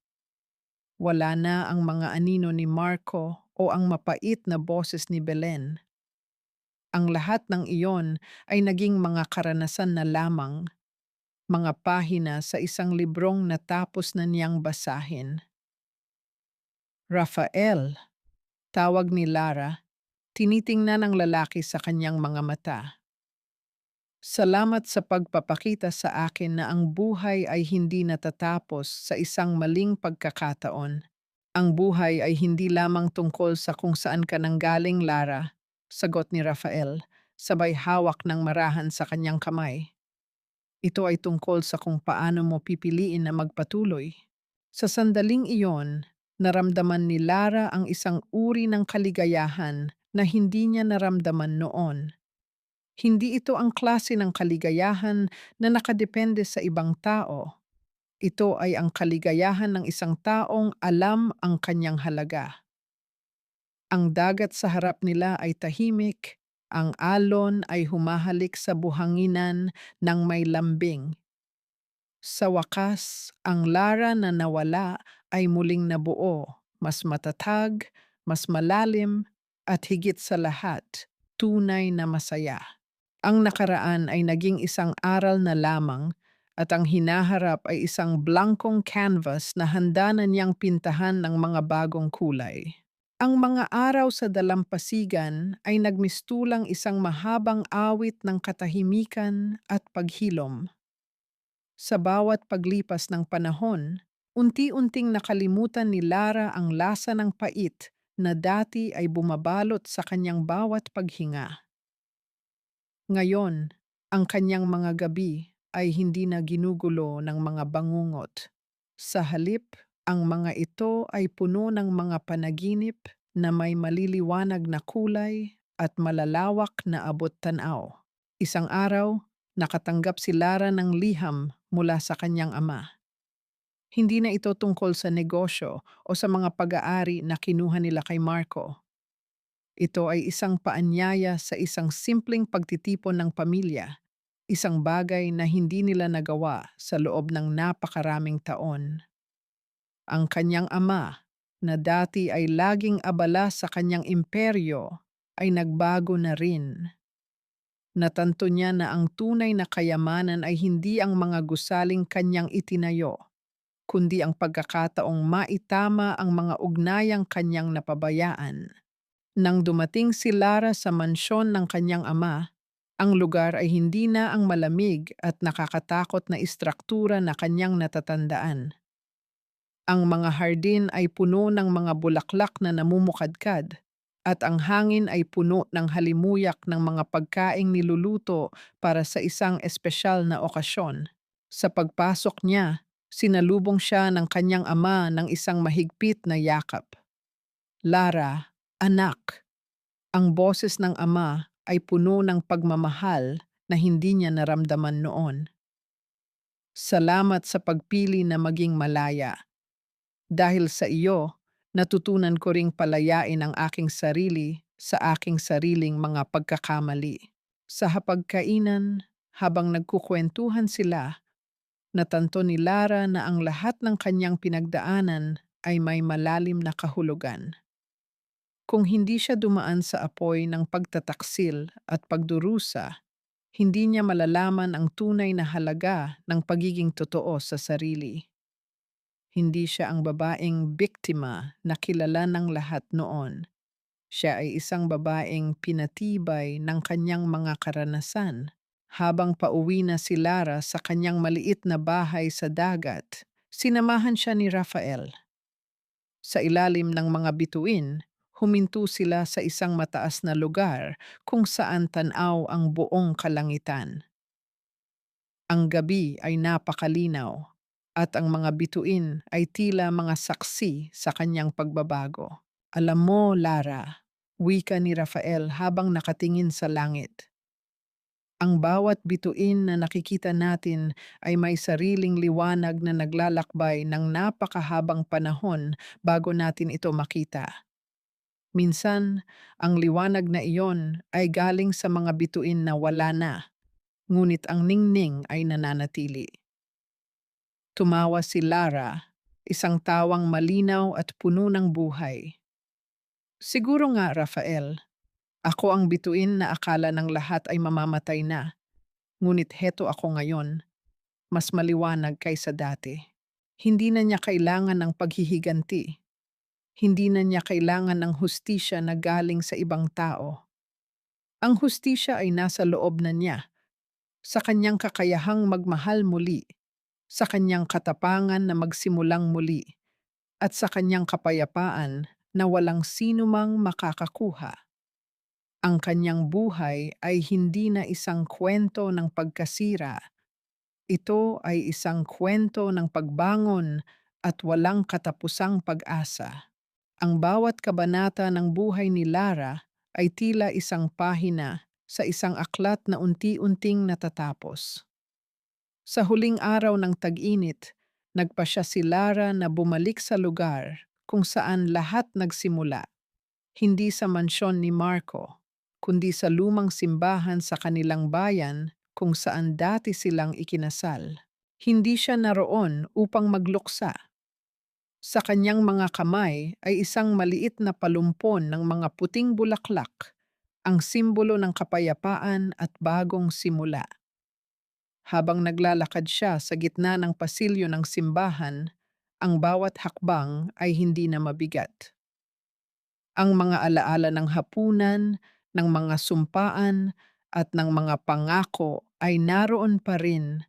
Wala na ang mga anino ni Marco o ang mapait na boses ni Belen. Ang lahat ng iyon ay naging mga karanasan na lamang, mga pahina sa isang librong natapos na niyang basahin. Rafael, tawag ni Lara, tinitingnan ng lalaki sa kanyang mga mata. Salamat sa pagpapakita sa akin na ang buhay ay hindi natatapos sa isang maling pagkakataon. Ang buhay ay hindi lamang tungkol sa kung saan ka nanggaling, Lara, sagot ni Rafael, sabay hawak ng marahan sa kanyang kamay. Ito ay tungkol sa kung paano mo pipiliin na magpatuloy. Sa sandaling iyon, naramdaman ni Lara ang isang uri ng kaligayahan na hindi niya naramdaman noon. Hindi ito ang klase ng kaligayahan na nakadepende sa ibang tao. Ito ay ang kaligayahan ng isang taong alam ang kanyang halaga. Ang dagat sa harap nila ay tahimik, ang alon ay humahalik sa buhanginan ng may lambing. Sa wakas, ang Lara na nawala ay muling nabuo, mas matatag, mas malalim, at higit sa lahat, tunay na masaya. Ang nakaraan ay naging isang aral na lamang at ang hinaharap ay isang blankong canvas na handa na niyang pintahan ng mga bagong kulay. Ang mga araw sa dalampasigan ay nagmistulang isang mahabang awit ng katahimikan at paghilom. Sa bawat paglipas ng panahon, unti-unting nakalimutan ni Lara ang lasa ng pait na dati ay bumabalot sa kanyang bawat paghinga. Ngayon, ang kanyang mga gabi ay hindi na ginugulo ng mga bangungot. Sa halip, ang mga ito ay puno ng mga panaginip na may maliliwanag na kulay at malalawak na abot-tanaw. Isang araw, nakatanggap si Lara ng liham mula sa kanyang ama. Hindi na ito tungkol sa negosyo o sa mga pag-aari na kinuha nila kay Marco. Ito ay isang paanyaya sa isang simpleng pagtitipon ng pamilya, isang bagay na hindi nila nagawa sa loob ng napakaraming taon. Ang kanyang ama, na dati ay laging abala sa kanyang imperyo, ay nagbago na rin. Natanto niya na ang tunay na kayamanan ay hindi ang mga gusaling kanyang itinayo, kundi ang pagkakataong maitama ang mga ugnayang kanyang napabayaan. Nang dumating si Lara sa mansyon ng kanyang ama, ang lugar ay hindi na ang malamig at nakakatakot na istruktura na kanyang natatandaan. Ang mga hardin ay puno ng mga bulaklak na namumukadkad at ang hangin ay puno ng halimuyak ng mga pagkaing niluluto para sa isang espesyal na okasyon. Sa pagpasok niya, sinalubong siya ng kanyang ama ng isang mahigpit na yakap. Lara, anak. Ang boses ng ama ay puno ng pagmamahal na hindi niya naramdaman noon. Salamat sa pagpili na maging malaya. Dahil sa iyo, natutunan ko ring palayain ang aking sarili sa aking sariling mga pagkakamali. Sa hapagkainan, habang nagkukwentuhan sila, natanto ni Lara na ang lahat ng kanyang pinagdaanan ay may malalim na kahulugan. Kung hindi siya dumaan sa apoy ng pagtataksil at pagdurusa, hindi niya malalaman ang tunay na halaga ng pagiging totoo sa sarili. Hindi siya ang babaeng biktima na kilala ng lahat noon. Siya ay isang babaeng pinatibay ng kanyang mga karanasan. Habang pauwi na si Lara sa kanyang maliit na bahay sa dagat, sinamahan siya ni Rafael. Sa ilalim ng mga bituin, huminto sila sa isang mataas na lugar kung saan tanaw ang buong kalangitan. Ang gabi ay napakalinaw at ang mga bituin ay tila mga saksi sa kanyang pagbabago. Alam mo, Lara, wika ni Rafael habang nakatingin sa langit. Ang bawat bituin na nakikita natin ay may sariling liwanag na naglalakbay ng napakahabang panahon bago natin ito makita. Minsan, ang liwanag na iyon ay galing sa mga bituin na wala na, ngunit ang ningning ay nananatili. Tumawa si Lara, isang tawang malinaw at puno ng buhay. Siguro nga, Rafael, ako ang bituin na akala ng lahat ay mamamatay na, ngunit heto ako ngayon, mas maliwanag kaysa dati. Hindi na niya kailangan ng paghihiganti. Hindi na niya kailangan ng hustisya na galing sa ibang tao. Ang hustisya ay nasa loob na niya, sa kanyang kakayahang magmahal muli, sa kanyang katapangan na magsimulang muli, at sa kanyang kapayapaan na walang sinumang makakakuha. Ang kanyang buhay ay hindi na isang kwento ng pagkasira. Ito ay isang kwento ng pagbangon at walang katapusang pag-asa. Ang bawat kabanata ng buhay ni Lara ay tila isang pahina sa isang aklat na unti-unting natatapos. Sa huling araw ng tag-init, nagpasya si Lara na bumalik sa lugar kung saan lahat nagsimula. Hindi sa mansyon ni Marco, kundi sa lumang simbahan sa kanilang bayan kung saan dati silang ikinasal. Hindi siya naroon upang magluksa. Sa kanyang mga kamay ay isang maliit na palumpon ng mga puting bulaklak, ang simbolo ng kapayapaan at bagong simula. Habang naglalakad siya sa gitna ng pasilyo ng simbahan, ang bawat hakbang ay hindi na mabigat. Ang mga alaala ng hapunan, ng mga sumpaan, at ng mga pangako ay naroon pa rin,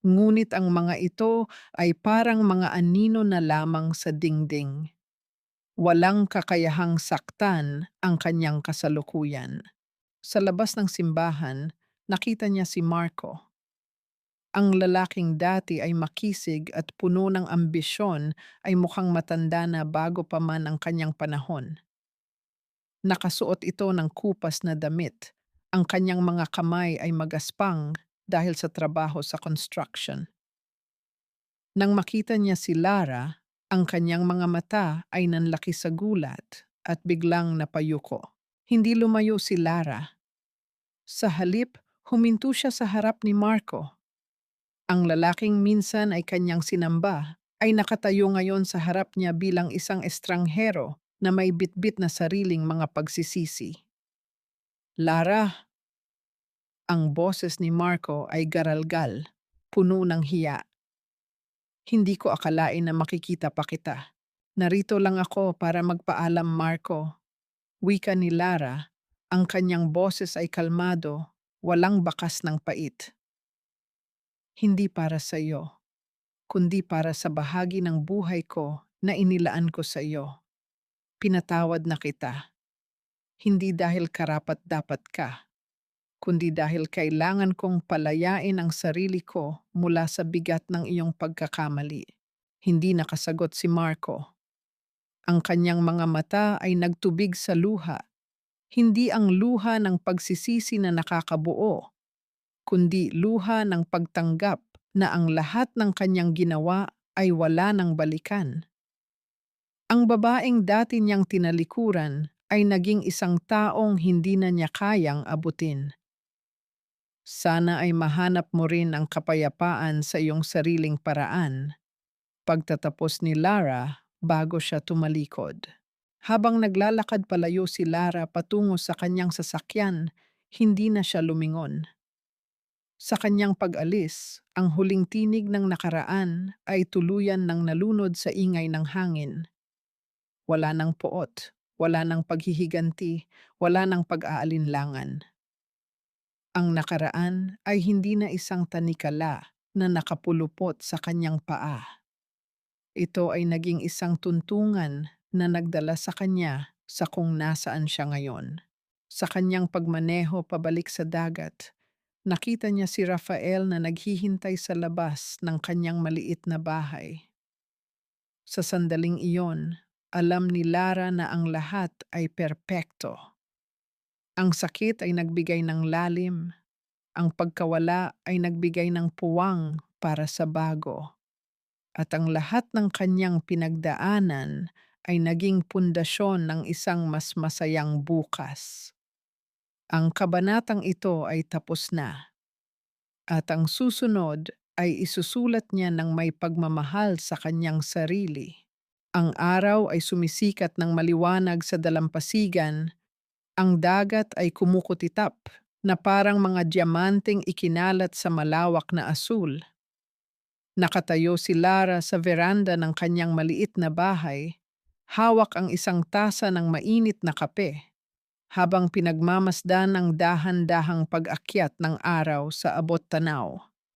ngunit ang mga ito ay parang mga anino na lamang sa dingding. Walang kakayahang saktan ang kanyang kasalukuyan. Sa labas ng simbahan, nakita niya si Marco. Ang lalaking dati ay makisig at puno ng ambisyon ay mukhang matanda na bago pa man ang kanyang panahon. Nakasuot ito ng kupas na damit. Ang kanyang mga kamay ay magaspang dahil sa trabaho sa construction. Nang makita niya si Lara, ang kanyang mga mata ay nanlaki sa gulat at biglang napayuko. Hindi lumayo si Lara. Sa halip, huminto siya sa harap ni Marco. Ang lalaking minsan ay kanyang sinamba ay nakatayo ngayon sa harap niya bilang isang estranghero na may bitbit na sariling mga pagsisisi. Lara, ang boses ni Marco ay garalgal, puno ng hiya. Hindi ko akalain na makikita pa kita. Narito lang ako para magpaalam, Marco. Wika ni Lara, ang kanyang boses ay kalmado, walang bakas ng pait. Hindi para sa iyo, kundi para sa bahagi ng buhay ko na inilaan ko sa iyo. Pinatawad na kita, hindi dahil karapat-dapat ka, kundi dahil kailangan kong palayain ang sarili ko mula sa bigat ng iyong pagkakamali. Hindi nakasagot si Marco. Ang kanyang mga mata ay nagtubig sa luha, hindi ang luha ng pagsisisi na nakakabuo, kundi luha ng pagtanggap na ang lahat ng kanyang ginawa ay wala ng balikan. Ang babaeng dati niyang tinalikuran ay naging isang taong hindi na niya kayang abutin. Sana ay mahanap mo rin ang kapayapaan sa iyong sariling paraan. Pagtatapos ni Lara bago siya tumalikod. Habang naglalakad palayo si Lara patungo sa kanyang sasakyan, hindi na siya lumingon. Sa kanyang pag-alis, ang huling tinig ng nakaraan ay tuluyan ng nalunod sa ingay ng hangin. Wala ng poot, wala ng paghihiganti, wala ng pag-aalinlangan. Ang nakaraan ay hindi na isang tanikala na nakapulupot sa kanyang paa. Ito ay naging isang tuntungan na nagdala sa kanya sa kung nasaan siya ngayon. Sa kanyang pagmaneho pabalik sa dagat, nakita niya si Rafael na naghihintay sa labas ng kanyang maliit na bahay. Sa sandaling iyon, alam ni Lara na ang lahat ay perpekto. Ang sakit ay nagbigay ng lalim, ang pagkawala ay nagbigay ng puwang para sa bago, at ang lahat ng kanyang pinagdaanan ay naging pundasyon ng isang mas masayang bukas. Ang kabanatang ito ay tapos na, at ang susunod ay isusulat niya ng may pagmamahal sa kanyang sarili. Ang araw ay sumisikat ng maliwanag sa dalampasigan, ang dagat ay kumukutitap na parang mga diamanteng ikinalat sa malawak na asul. Nakatayo si Lara sa veranda ng kanyang maliit na bahay, hawak ang isang tasa ng mainit na kape, habang pinagmamasdan ang dahan-dahang pag-akyat ng araw sa abot tanaw.